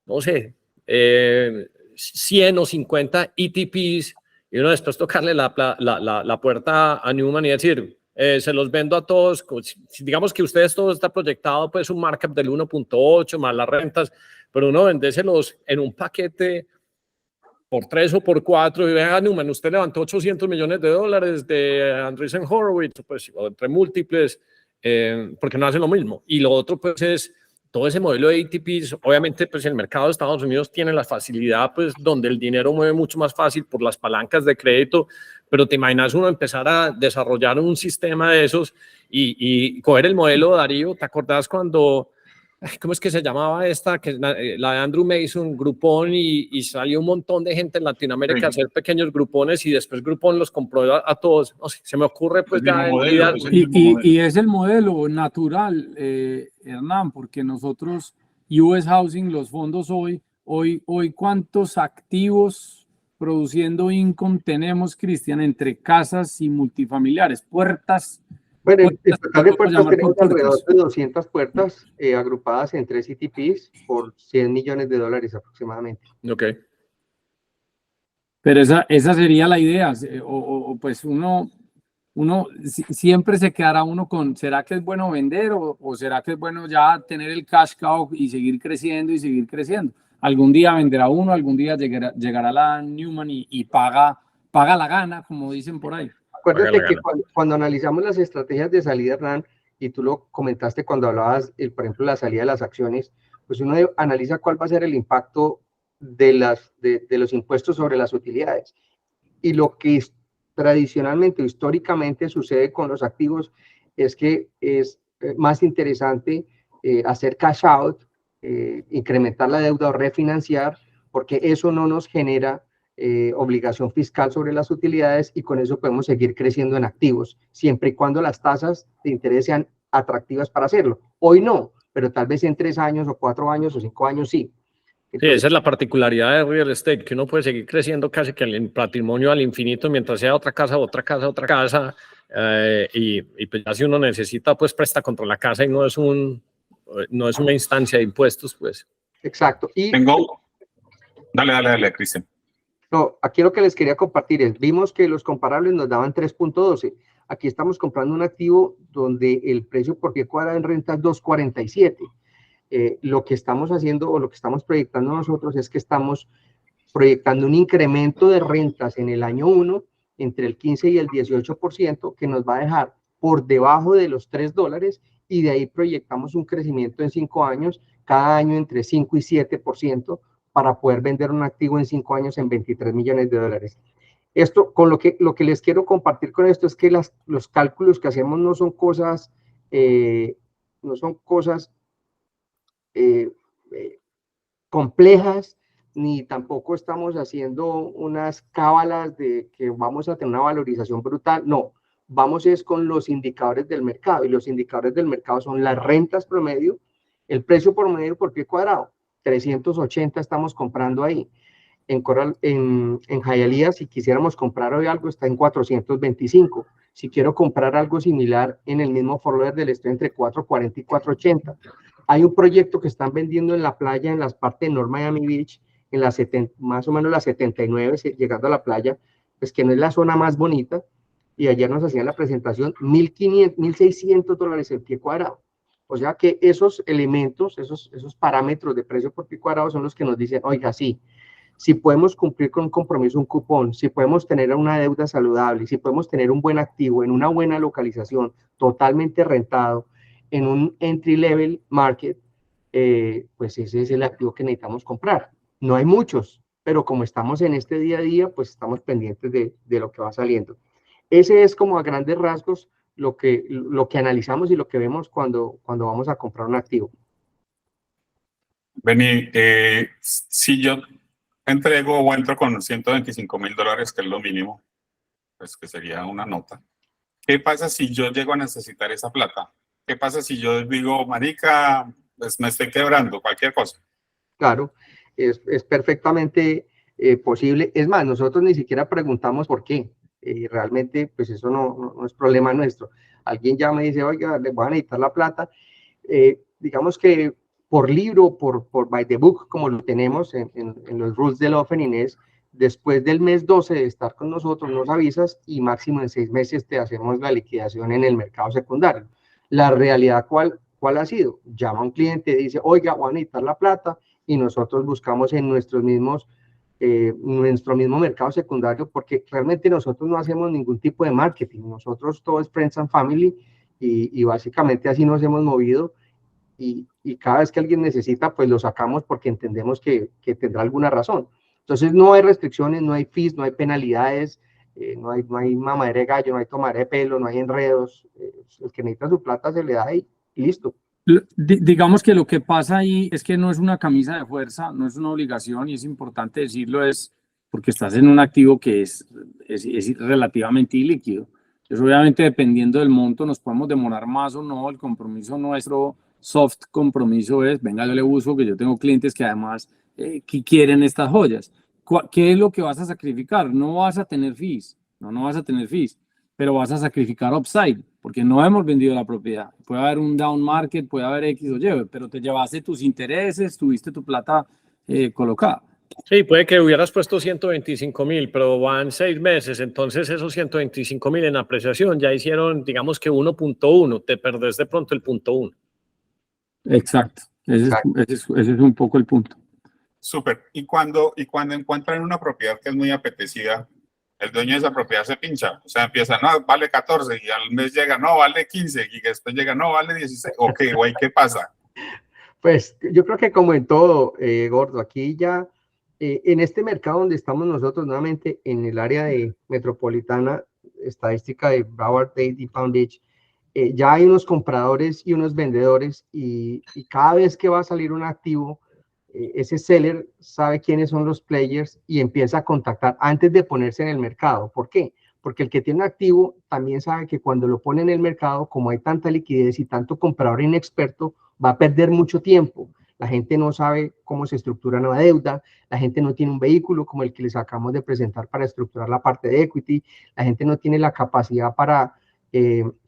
no sé, 100 o 50 ETPs y uno después tocarle la puerta a Newman y decir, se los vendo a todos, digamos que ustedes todo está proyectado pues un markup del 1.8 más las rentas, pero uno vendéselos en un paquete por 3 o por 4 y vea, Newman, usted levantó $800 millones de Andreessen Horowitz, pues entre múltiples, porque no hacen lo mismo. Y lo otro pues es todo ese modelo de ATPs. Obviamente pues el mercado de Estados Unidos tiene la facilidad pues donde el dinero mueve mucho más fácil por las palancas de crédito, pero te imaginas uno empezar a desarrollar un sistema de esos y coger el modelo, Darío, ¿te acordás cuando... ¿Cómo es que se llamaba esta? Que la de Andrew Mason, Groupon, y salió un montón de gente en Latinoamérica a hacer pequeños grupones y después Groupon los compró a todos. No sé, se me ocurre pues ya... Y es el modelo natural, Hernán, porque nosotros, US Housing, los fondos hoy, ¿cuántos activos produciendo income tenemos, Cristian, entre casas y multifamiliares? Puertas. Bueno, en total de puertas tenemos alrededor de 200 puertas agrupadas en 3 ETPs por $100 millones aproximadamente. Ok. Pero esa sería la idea, o pues uno siempre se quedará uno con, ¿será que es bueno vender o será que es bueno ya tener el cash cow y seguir creciendo y seguir creciendo? Algún día venderá uno, algún día llegará la Newman y paga la gana, como dicen por ahí. Acuérdate que cuando analizamos las estrategias de salida, Hernán, y tú lo comentaste cuando hablabas, por ejemplo, la salida de las acciones, pues uno analiza cuál va a ser el impacto de los impuestos sobre las utilidades. Y lo que tradicionalmente o históricamente sucede con los activos es que es más interesante hacer cash out, incrementar la deuda o refinanciar, porque eso no nos genera obligación fiscal sobre las utilidades y con eso podemos seguir creciendo en activos, siempre y cuando las tasas de interés sean atractivas para hacerlo. Hoy no, pero tal vez en 3 años o 4 años o 5 años sí. Entonces, sí, esa es la particularidad de real estate, que uno puede seguir creciendo casi que el patrimonio al infinito mientras sea otra casa, y pues ya si uno necesita, pues presta contra la casa y no es una instancia de impuestos, pues. Exacto. Y Dale, Cristian. No, aquí lo que les quería compartir es, vimos que los comparables nos daban 3.12. Aquí estamos comprando un activo donde el precio por pie cuadrado en renta es 2.47. Lo que estamos haciendo o lo que estamos proyectando nosotros es que estamos proyectando un incremento de rentas en el año 1 entre el 15 y el 18% que nos va a dejar por debajo de los $3 y de ahí proyectamos un crecimiento en 5 años, cada año entre 5 y 7%, para poder vender un activo en 5 años en $23 millones. Esto, con lo que les quiero compartir con esto es que los cálculos que hacemos no son cosas complejas, ni tampoco estamos haciendo unas cábalas de que vamos a tener una valorización brutal. No, vamos es con los indicadores del mercado, y los indicadores del mercado son las rentas promedio, el precio promedio por pie cuadrado. 380 estamos comprando ahí. En Hialeah, si quisiéramos comprar hoy algo, está en 425. Si quiero comprar algo similar en el mismo Fort Lauderdale, estoy entre 440 y 480. Hay un proyecto que están vendiendo en la playa, en las partes de North Miami Beach, en la más o menos la 79, llegando a la playa, pues que no es la zona más bonita, y ayer nos hacían la presentación, $1,500, $1,600 el pie cuadrado. O sea que esos elementos, esos parámetros de precio por pie cuadrado son los que nos dicen, oiga, sí, si podemos cumplir con un compromiso, un cupón, si podemos tener una deuda saludable, si podemos tener un buen activo en una buena localización, totalmente rentado, en un entry level market, pues ese es el activo que necesitamos comprar. No hay muchos, pero como estamos en este día a día, pues estamos pendientes de lo que va saliendo. Ese es como a grandes rasgos lo que analizamos y lo que vemos cuando vamos a comprar un activo. Benny, sí, yo entrego o entro con $125,000, que es lo mínimo, pues que sería una nota. ¿Qué pasa si yo llego a necesitar esa plata? ¿Qué pasa si yo digo, marica, pues me estoy quebrando, cualquier cosa? Claro, es perfectamente posible. Es más, nosotros ni siquiera preguntamos por qué. Realmente, pues eso no es problema nuestro. Alguien ya me dice, oiga, le voy a necesitar la plata. Digamos que por libro, por by the book, como lo tenemos en los rules del opening, es después del mes 12 de estar con nosotros, nos avisas y máximo en 6 meses te hacemos la liquidación en el mercado secundario. La realidad, ¿cuál ha sido? Llama a un cliente, dice, oiga, voy a necesitar la plata, y nosotros buscamos en nuestro mismo mercado secundario, porque realmente nosotros no hacemos ningún tipo de marketing, nosotros todo es Friends and Family, y básicamente así nos hemos movido, y cada vez que alguien necesita, pues lo sacamos porque entendemos que tendrá alguna razón. Entonces no hay restricciones, no hay fees, no hay penalidades, no hay mamadera de gallo, no hay tomadera de pelo, no hay enredos. El que necesita su plata se le da y listo. Digamos que lo que pasa ahí es que no es una camisa de fuerza, no es una obligación, y es importante decirlo, es porque estás en un activo que es relativamente ilíquido. Entonces, obviamente, dependiendo del monto, nos podemos demorar más o no. El compromiso nuestro, soft compromiso, es, venga, yo le uso, que yo tengo clientes que además que quieren estas joyas. ¿Qué es lo que vas a sacrificar? No vas a tener fees, no vas a tener fees, pero vas a sacrificar upside, porque no hemos vendido la propiedad. Puede haber un down market, puede haber X o Y, pero te llevaste tus intereses, tuviste tu plata colocada. Sí, puede que hubieras puesto 125,000, pero van 6 meses, entonces esos 125,000 en apreciación ya hicieron, digamos que 1.1, te perdés de pronto el 0.1. Exacto. Ese es un poco el punto. Súper. Y cuando encuentran una propiedad que es muy apetecida, el dueño de esa propiedad se pincha. O sea, empieza, no, vale 14, y al mes llega, no, vale 15, y después llega, no, vale 16. Ok, güey, ¿qué pasa? Pues yo creo que como en todo, Gordo, aquí ya, en este mercado donde estamos nosotros, nuevamente en el área de metropolitana, estadística de Broward, Dade y Palm Beach, ya hay unos compradores y unos vendedores, y cada vez que va a salir un activo, ese seller sabe quiénes son los players y empieza a contactar antes de ponerse en el mercado. ¿Por qué? Porque el que tiene un activo también sabe que cuando lo pone en el mercado, como hay tanta liquidez y tanto comprador inexperto, va a perder mucho tiempo. La gente no sabe cómo se estructura una deuda, la gente no tiene un vehículo como el que les acabamos de presentar para estructurar la parte de equity, la gente no tiene la capacidad para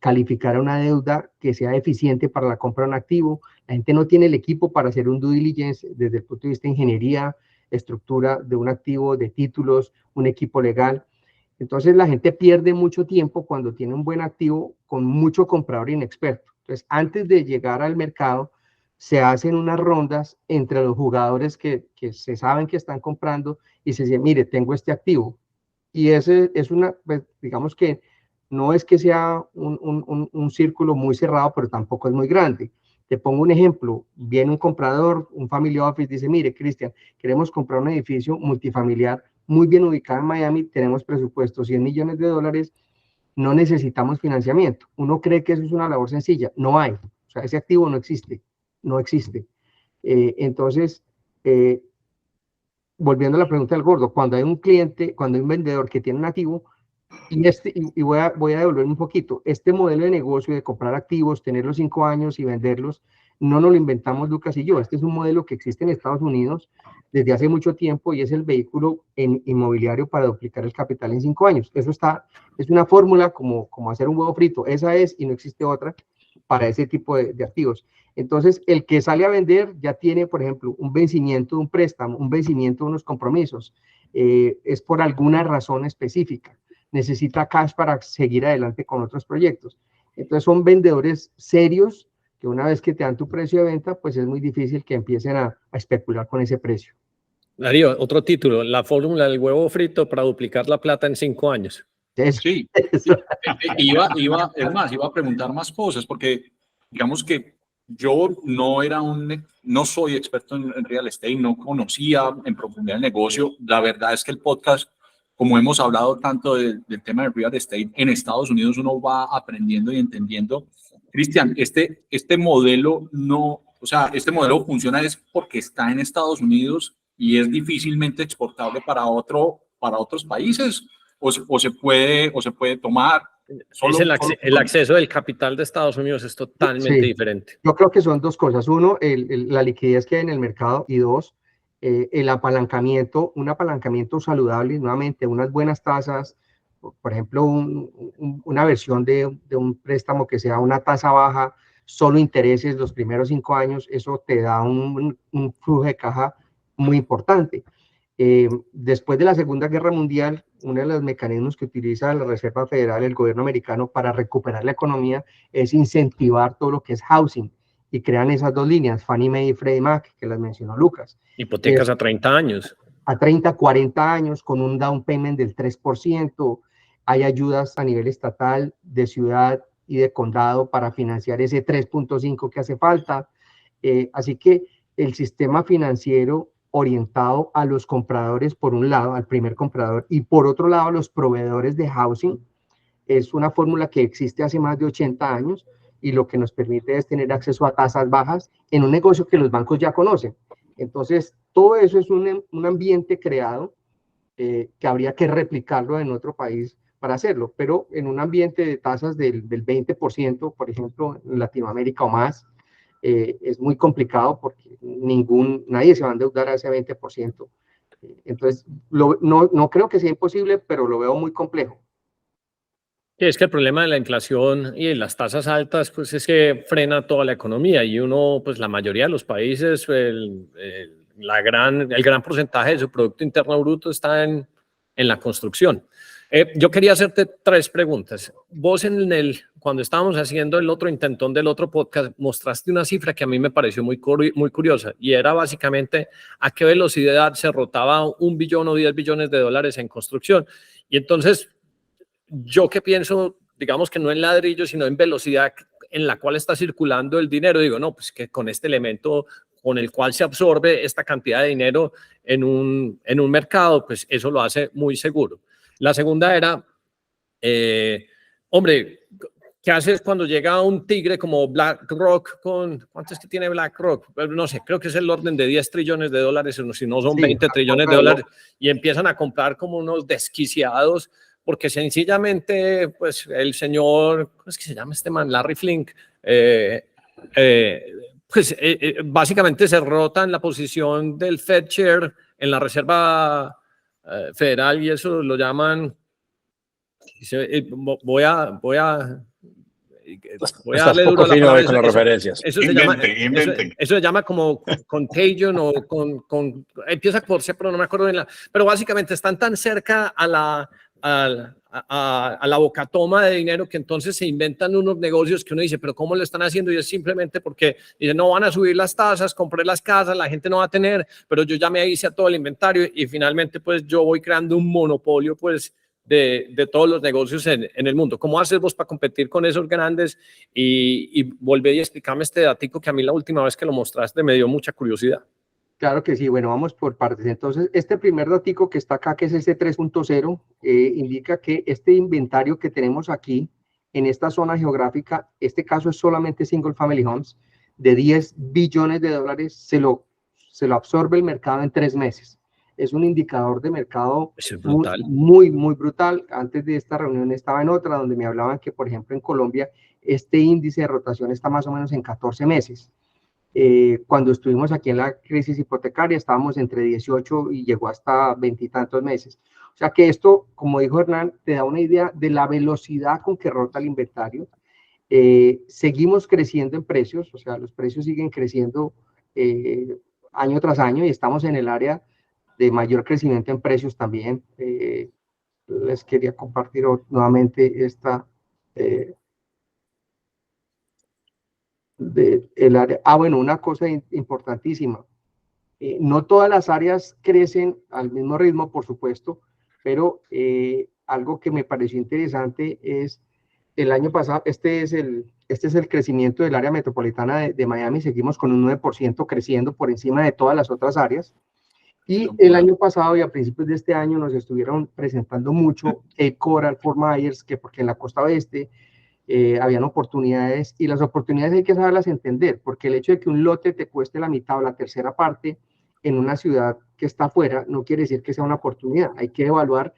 calificar una deuda que sea eficiente para la compra de un activo, la gente no tiene el equipo para hacer un due diligence desde el punto de vista de ingeniería, estructura de un activo, de títulos, un equipo legal. Entonces la gente pierde mucho tiempo cuando tiene un buen activo con mucho comprador inexperto. Entonces, antes de llegar al mercado, se hacen unas rondas entre los jugadores que se saben que están comprando y se dice, mire, tengo este activo. Y ese es pues, digamos que no es que sea un círculo muy cerrado, pero tampoco es muy grande. Te pongo un ejemplo, viene un comprador, un family office, dice, mire, Cristian, queremos comprar un edificio multifamiliar muy bien ubicado en Miami, tenemos presupuesto $100 millones, no necesitamos financiamiento. Uno cree que eso es una labor sencilla, no hay, o sea, ese activo no existe. Entonces, volviendo a la pregunta del Gordo, cuando hay un cliente, cuando hay un vendedor que tiene un activo, y voy a devolverme un poquito, este modelo de negocio de comprar activos, tenerlos 5 años y venderlos, no nos lo inventamos Lucas y yo, este es un modelo que existe en Estados Unidos desde hace mucho tiempo y es el vehículo inmobiliario para duplicar el capital en 5 años. Eso es una fórmula como hacer un huevo frito, esa es y no existe otra para ese tipo de activos. Entonces, el que sale a vender ya tiene, por ejemplo, un vencimiento de un préstamo, un vencimiento de unos compromisos, es por alguna razón específica. Necesita cash para seguir adelante con otros proyectos. Entonces son vendedores serios que una vez que te dan tu precio de venta, pues es muy difícil que empiecen a especular con ese precio. Darío, otro título, la fórmula del huevo frito para duplicar la plata en 5 años. Sí, iba a preguntar más cosas porque digamos que yo no soy experto en real estate, no conocía en profundidad el negocio. La verdad es que el podcast, como hemos hablado tanto del tema de real estate, en Estados Unidos uno va aprendiendo y entendiendo. Cristian, este modelo este modelo funciona es porque está en Estados Unidos y es difícilmente exportable para otros países, o se puede tomar. Es el acceso del capital de Estados Unidos es totalmente Sí. diferente. Yo creo que son dos cosas. Uno, la liquidez que hay en el mercado, y dos, el apalancamiento, un apalancamiento saludable, nuevamente, unas buenas tasas, por ejemplo, una versión de un préstamo que sea una tasa baja, solo intereses los primeros 5 años, eso te da un flujo de caja muy importante. Después de la Segunda Guerra Mundial, uno de los mecanismos que utiliza la Reserva Federal, el gobierno americano, para recuperar la economía es incentivar todo lo que es housing, y crean esas dos líneas, Fannie Mae y Freddie Mac, que las mencionó Lucas. Hipotecas a 30 años. A 30, 40 años, con un down payment del 3%. Hay ayudas a nivel estatal, de ciudad y de condado para financiar ese 3.5 que hace falta. Así que el sistema financiero orientado a los compradores, por un lado, al primer comprador, y por otro lado, a los proveedores de housing, es una fórmula que existe hace más de 80 años, y lo que nos permite es tener acceso a tasas bajas en un negocio que los bancos ya conocen. Entonces, todo eso es un ambiente creado que habría que replicarlo en otro país para hacerlo, pero en un ambiente de tasas del 20%, por ejemplo, en Latinoamérica o más, es muy complicado porque nadie se va a endeudar a ese 20%. Entonces, no creo que sea imposible, pero lo veo muy complejo. Sí, es que el problema de la inflación y de las tasas altas, pues es que frena toda la economía, y uno, pues la mayoría de los países, el gran porcentaje de su Producto Interno Bruto está en la construcción. Yo quería hacerte 3 preguntas. Vos cuando estábamos haciendo el otro intentón del otro podcast, mostraste una cifra que a mí me pareció muy curiosa, y era básicamente a qué velocidad se rotaba 1 billón o 10 billones de dólares en construcción. Y entonces, yo que pienso, digamos que no en ladrillo, sino en velocidad en la cual está circulando el dinero, digo, no, pues que con este elemento con el cual se absorbe esta cantidad de dinero en un mercado, pues eso lo hace muy seguro. La segunda era, hombre, ¿qué haces cuando llega un tigre como BlackRock ¿cuánto es que tiene BlackRock? No sé, creo que es el orden de 10 trillones de dólares, si no son 20 trillones de dólares, y empiezan a comprar como unos desquiciados, porque sencillamente, pues el señor, ¿cómo es que se llama este man? Larry Flink, básicamente se rota en la posición del Fed Chair en la Reserva Federal, y eso lo llaman, voy a darle duro a la palabra, con las referencias. Eso se llama como contagion, o empieza por C, pero no me acuerdo bien. Pero básicamente están tan cerca a la bocatoma de dinero que entonces se inventan unos negocios que uno dice, pero ¿cómo lo están haciendo? Y es simplemente porque dicen, no van a subir las tasas, compré las casas, la gente no va a tener, pero yo ya me hice a todo el inventario, y finalmente pues yo voy creando un monopolio pues de todos los negocios en el mundo. ¿Cómo haces vos para competir con esos grandes? Y volver y explicarme este datico que a mí la última vez que lo mostraste me dio mucha curiosidad. Claro que sí, bueno, vamos por partes. Entonces, este primer datico que está acá, que es ese 3.0, indica que este inventario que tenemos aquí, en esta zona geográfica, este caso es solamente Single Family Homes, de 10 billones de dólares, se lo absorbe el mercado en 3 meses. Es un indicador de mercado muy brutal. Antes de esta reunión estaba en otra, donde me hablaban que, por ejemplo, en Colombia, este índice de rotación está más o menos en 14 meses. Cuando estuvimos aquí en la crisis hipotecaria estábamos entre 18 y llegó hasta 20 y tantos meses. O sea que esto, como dijo Hernán, te da una idea de la velocidad con que rota el inventario. Seguimos creciendo en precios, o sea, los precios siguen creciendo año tras año, y estamos en el área de mayor crecimiento en precios también. Les quería compartir nuevamente esta... el área. Bueno, una cosa importantísima. No todas las áreas crecen al mismo ritmo, por supuesto, pero algo que me pareció interesante es el año pasado, este es el crecimiento del área metropolitana de Miami. Seguimos con un 9% creciendo por encima de todas las otras áreas. Y el año pasado y a principios de este año nos estuvieron presentando mucho Cape Coral, Fort Myers, que porque en la costa oeste habían oportunidades, y las oportunidades hay que saberlas entender, porque el hecho de que un lote te cueste la mitad o la tercera parte en una ciudad que está afuera no quiere decir que sea una oportunidad. Hay que evaluar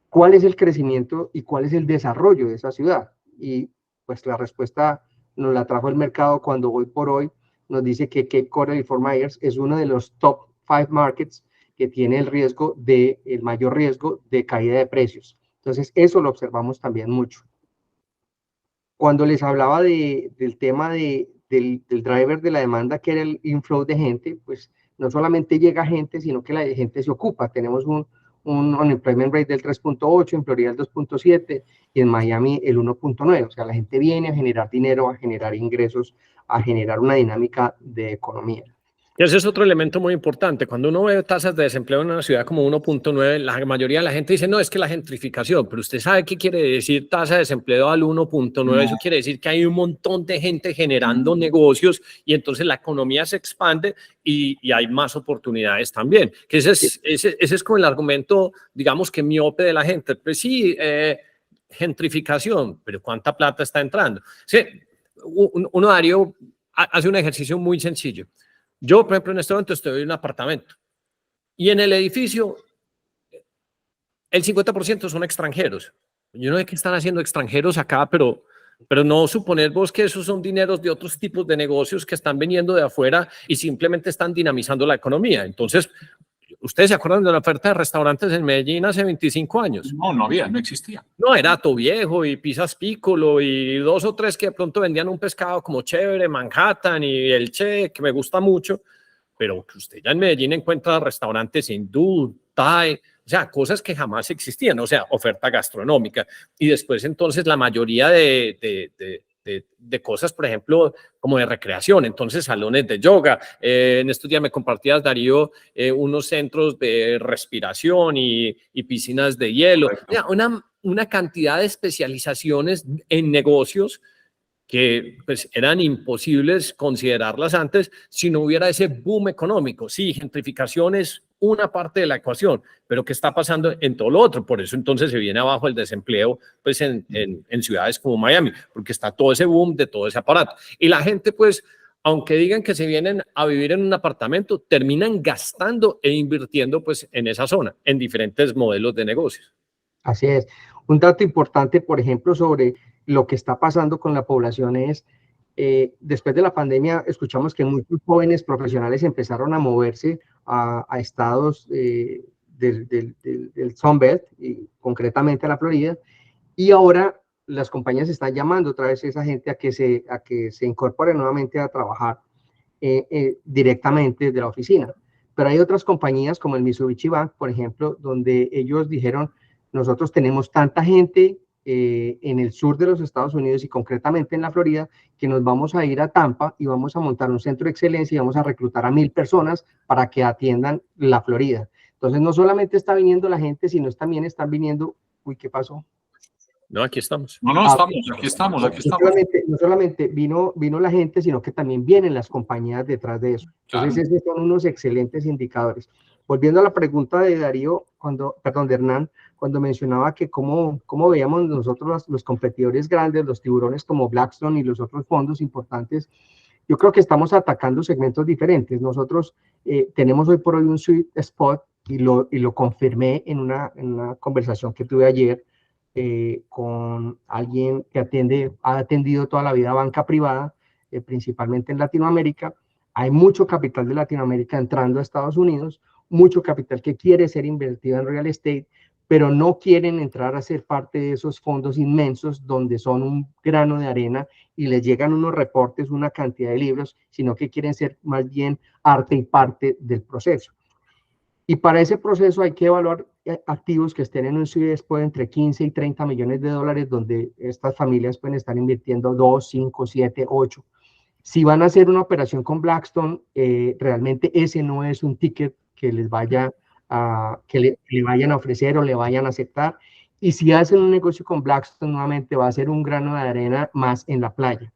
cuál es el crecimiento y cuál es el desarrollo de esa ciudad. Y pues la respuesta nos la trajo el mercado cuando hoy por hoy nos dice que Cape Coral y Fort Myers es uno de los top 5 markets que tiene el mayor riesgo de caída de precios. Entonces, eso lo observamos también mucho. Cuando les hablaba del tema del driver de la demanda, que era el inflow de gente, pues no solamente llega gente, sino que la gente se ocupa. Tenemos un unemployment rate del 3.8, en Florida el 2.7 y en Miami el 1.9. O sea, la gente viene a generar dinero, a generar ingresos, a generar una dinámica de economía. Y ese es otro elemento muy importante. Cuando uno ve tasas de desempleo en una ciudad como 1.9, la mayoría de la gente dice, no, es que la gentrificación, pero usted sabe qué quiere decir tasa de desempleo al 1.9. No. Eso quiere decir que hay un montón de gente generando negocios y entonces la economía se expande y hay más oportunidades también. Que ese es como el argumento, digamos, que miope de la gente. Pues sí, gentrificación, pero ¿cuánta plata está entrando? Sí, uno, Darío, hace un ejercicio muy sencillo. Yo, por ejemplo, en este momento estoy en un apartamento y en el edificio el 50% son extranjeros. Yo no sé qué están haciendo extranjeros acá, pero no suponer vos que esos son dineros de otros tipos de negocios que están viniendo de afuera y simplemente están dinamizando la economía. Entonces, ¿ustedes se acuerdan de la oferta de restaurantes en Medellín hace 25 años? No había, no existía. No, era Ato Viejo y Pizzas Piccolo y 2 o 3 que de pronto vendían un pescado como chévere, Manhattan y el Che, que me gusta mucho, pero que usted ya en Medellín encuentra restaurantes hindú, thai, o sea, cosas que jamás existían, o sea, oferta gastronómica. Y después entonces la mayoría de cosas, por ejemplo, como de recreación, entonces salones de yoga. En estos días me compartías, Darío, unos centros de respiración y piscinas de hielo. Una cantidad de especializaciones en negocios que pues, eran imposibles considerarlas antes si no hubiera ese boom económico. Sí, gentrificación es una parte de la ecuación, pero ¿qué está pasando en todo lo otro? Por eso entonces se viene abajo el desempleo pues, en ciudades como Miami, porque está todo ese boom de todo ese aparato. Y la gente, pues, aunque digan que se vienen a vivir en un apartamento, terminan gastando e invirtiendo pues, en esa zona, en diferentes modelos de negocios. Así es. Un dato importante, por ejemplo, sobre lo que está pasando con la población es, después de la pandemia, escuchamos que muchos jóvenes profesionales empezaron a moverse a estados del Sun Belt, y concretamente a la Florida, y ahora las compañías están llamando otra vez a esa gente a que se incorpore nuevamente a trabajar directamente desde la oficina. Pero hay otras compañías como el Mitsubishi Bank, por ejemplo, donde ellos dijeron, nosotros tenemos tanta gente en el sur de los Estados Unidos y concretamente en la Florida, que nos vamos a ir a Tampa y vamos a montar un centro de excelencia y vamos a reclutar a 1,000 personas para que atiendan la Florida. Entonces, no solamente está viniendo la gente, sino también están viniendo, uy, ¿qué pasó? No, aquí estamos. Aquí estamos. No solamente vino la gente, sino que también vienen las compañías detrás de eso. Entonces, esos son unos excelentes indicadores. Volviendo a la pregunta de Darío, de Hernán, cuando mencionaba que cómo veíamos nosotros los competidores grandes, los tiburones como Blackstone y los otros fondos importantes, yo creo que estamos atacando segmentos diferentes. Nosotros tenemos hoy por hoy un sweet spot y lo confirmé en una conversación que tuve ayer con alguien que ha atendido toda la vida banca privada, principalmente en Latinoamérica. Hay mucho capital de Latinoamérica entrando a Estados Unidos, mucho capital que quiere ser invertido en real estate, pero no quieren entrar a ser parte de esos fondos inmensos donde son un grano de arena y les llegan unos reportes, una cantidad de libros, sino que quieren ser más bien arte y parte del proceso. Y para ese proceso hay que evaluar activos que estén en un sweet spot entre 15 y 30 millones de dólares, donde estas familias pueden estar invirtiendo 2, 5, 7, 8. Si van a hacer una operación con Blackstone, realmente ese no es un ticket que les vaya que le vayan a ofrecer o le vayan a aceptar. Y si hacen un negocio con Blackstone, nuevamente va a ser un grano de arena más en la playa.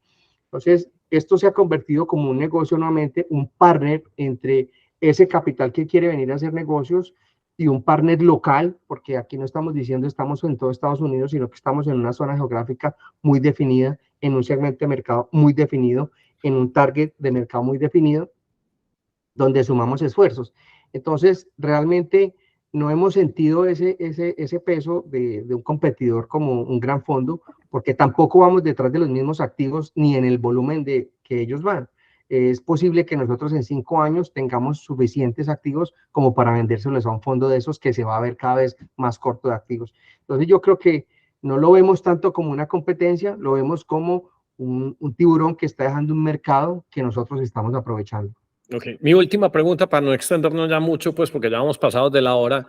Entonces, esto se ha convertido como un negocio nuevamente, un partner entre ese capital que quiere venir a hacer negocios y un partner local, porque aquí no estamos diciendo estamos en todo Estados Unidos, sino que estamos en una zona geográfica muy definida, en un segmento de mercado muy definido, en un target de mercado muy definido. donde sumamos esfuerzos. Entonces, realmente no hemos sentido ese peso de un competidor como un gran fondo, porque tampoco vamos detrás de los mismos activos ni en el volumen que ellos van. Es posible que nosotros en 5 años tengamos suficientes activos como para vendérselos a un fondo de esos que se va a ver cada vez más corto de activos. Entonces yo creo que no lo vemos tanto como una competencia, lo vemos como un tiburón que está dejando un mercado que nosotros estamos aprovechando. Okay. Mi última pregunta, para no extendernos ya mucho, pues porque ya hemos pasado de la hora.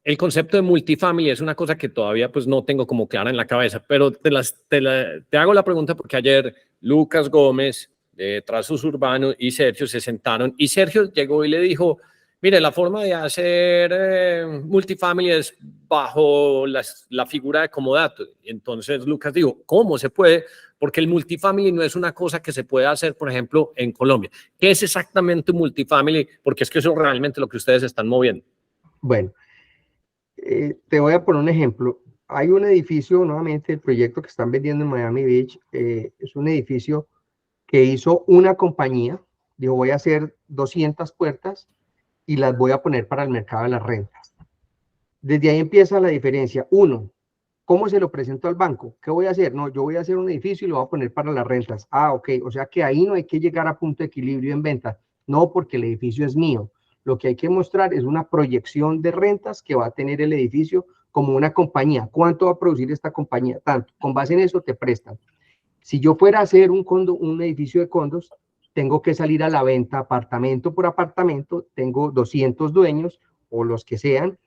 El concepto de multifamily es una cosa que todavía pues no tengo como clara en la cabeza, pero te hago la pregunta porque ayer Lucas Gómez de Trazos Urbanos y Sergio se sentaron y Sergio llegó y le dijo, mire, la forma de hacer multifamily es bajo la figura de comodato. Entonces Lucas dijo, ¿cómo se puede? Porque el multifamily no es una cosa que se puede hacer, por ejemplo, en Colombia. ¿Qué es exactamente un multifamily? Porque es que eso es realmente lo que ustedes están moviendo. Bueno, te voy a poner un ejemplo. Hay un edificio, nuevamente, el proyecto que están vendiendo en Miami Beach, es un edificio que hizo una compañía, dijo, voy a hacer 200 puertas y las voy a poner para el mercado de las rentas. Desde ahí empieza la diferencia. Uno, ¿cómo se lo presento al banco? ¿Qué voy a hacer? No, yo voy a hacer un edificio y lo voy a poner para las rentas. Ah, ok, o sea que ahí no hay que llegar a punto de equilibrio en venta. No, porque el edificio es mío. Lo que hay que mostrar es una proyección de rentas que va a tener el edificio como una compañía. ¿Cuánto va a producir esta compañía? Tanto. Con base en eso te prestan. Si yo fuera a hacer un edificio de condos, tengo que salir a la venta apartamento por apartamento, tengo 200 dueños o los que sean,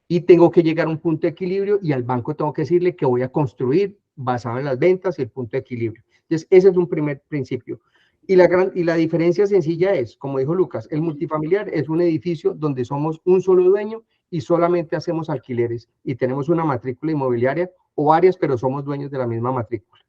y tengo que llegar a un punto de equilibrio y al banco tengo que decirle que voy a construir basado en las ventas y el punto de equilibrio. Entonces, ese es un primer principio. Y la diferencia sencilla es, como dijo Lucas, el multifamiliar es un edificio donde somos un solo dueño y solamente hacemos alquileres y tenemos una matrícula inmobiliaria o varias, pero somos dueños de la misma matrícula.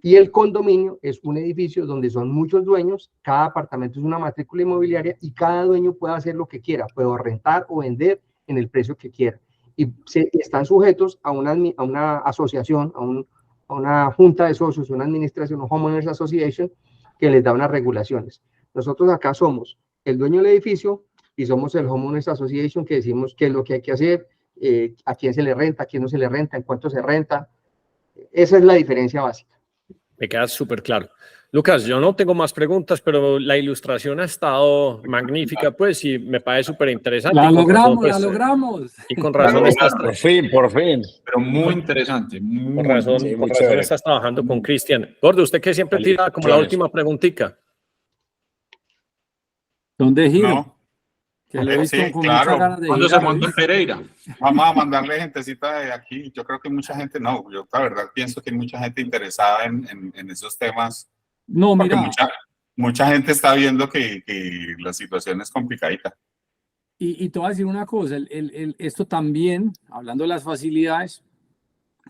Y el condominio es un edificio donde son muchos dueños, cada apartamento es una matrícula inmobiliaria y cada dueño puede hacer lo que quiera, puede rentar o vender en el precio que quiera. Y están sujetos a una asociación, a una junta de socios, una administración, un Homeowners Association, que les da unas regulaciones. Nosotros acá somos el dueño del edificio y somos el Homeowners Association que decimos qué es lo que hay que hacer, a quién se le renta, a quién no se le renta, en cuánto se renta. Esa es la diferencia básica. Me queda súper claro. Lucas, yo no tengo más preguntas, pero la ilustración ha estado magnífica, pues, y me parece súper interesante. La logramos, pues, la logramos. Y con razón estás... Por fin, por fin. Pero muy interesante. Por razón, Sí, por muy razón chévere. estás trabajando con Cristian. Gordo, usted que siempre tira como la última preguntita. ¿Dónde giro? No, Que lo he visto sí, con claro. muchas ganas de ¿Cuándo se girar. montó en Pereira? vamos a mandarle gentecita de aquí. Yo creo que mucha gente, no, yo la verdad pienso que hay mucha gente interesada en esos temas. No, Porque mira, mucha gente está viendo que la situación es complicadita. y te voy a decir una cosa, esto también, hablando de las facilidades,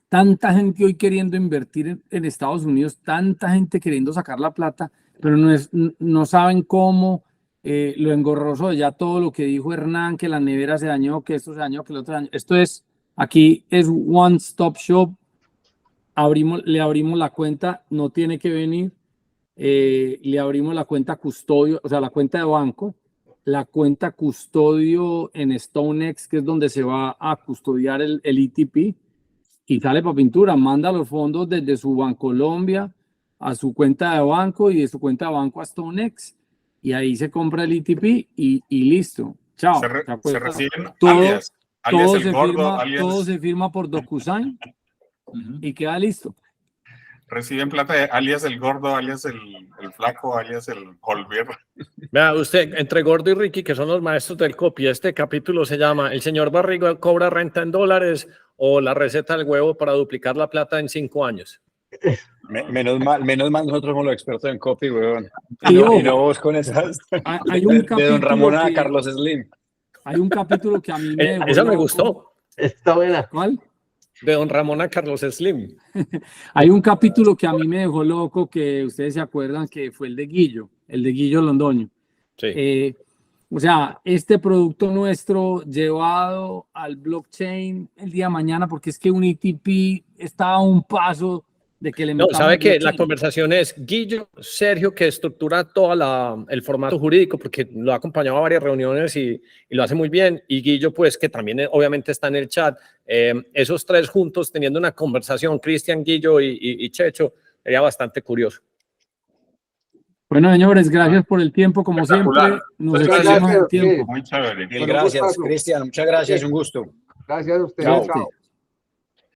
tanta gente hoy queriendo invertir en Estados Unidos, tanta gente queriendo sacar la plata, pero no saben cómo, lo engorroso de ya todo lo que dijo Hernán, que la nevera se dañó, que esto se dañó, que el otro dañó. Aquí es one stop shop, le abrimos la cuenta, no tiene que venir, le abrimos la cuenta custodio, o sea, la cuenta de banco, la cuenta custodio en StoneX, que es donde se va a custodiar el ETP, y sale para pintura, manda los fondos desde su Bancolombia a su cuenta de banco y de su cuenta de banco a StoneX, y ahí se compra el ETP y listo. Chao. Se reciben todo, alias todo el se gordo, firma, alias... todo se firma por DocuSign y queda listo. Reciben plata de alias el gordo, alias el flaco, alias el Holber. Vea, usted, entre Gordo y Ricky, que son los maestros del copy, este capítulo se llama ¿El señor Barriga cobra renta en dólares o la receta del huevo para duplicar la plata en 5 años? Menos mal nosotros somos los expertos en copy, weón. Y Y no vos con esas. hay un De Don Ramón a capítulo Carlos Slim. Hay un capítulo que a mí me dejó Esa me loco. gustó. Está buena. ¿Cuál? De Don Ramón a Carlos Slim. Hay un capítulo que a mí me dejó loco, que ustedes se acuerdan, que fue el de Guillo Londoño. Sí. O sea, este producto nuestro llevado al blockchain el día de mañana, porque es que un ETP está a un paso de que le No, metamos sabe que la blockchain. conversación es Guillo, Sergio, que estructura todo el formato jurídico, porque lo ha acompañado a varias reuniones y lo hace muy bien, y Guillo, pues, que también obviamente está en el chat. Esos tres juntos teniendo una conversación, Cristian, Guillo y Checho, sería bastante curioso. Bueno, señores, gracias por el tiempo, como Espectacular. siempre, nos Muchas excedimos gracias. el tiempo. Muy chévere. Mil Bueno, gracias, gustazo. Cristian. Muchas gracias. Un gusto. Gracias a ustedes. Chao. Chao.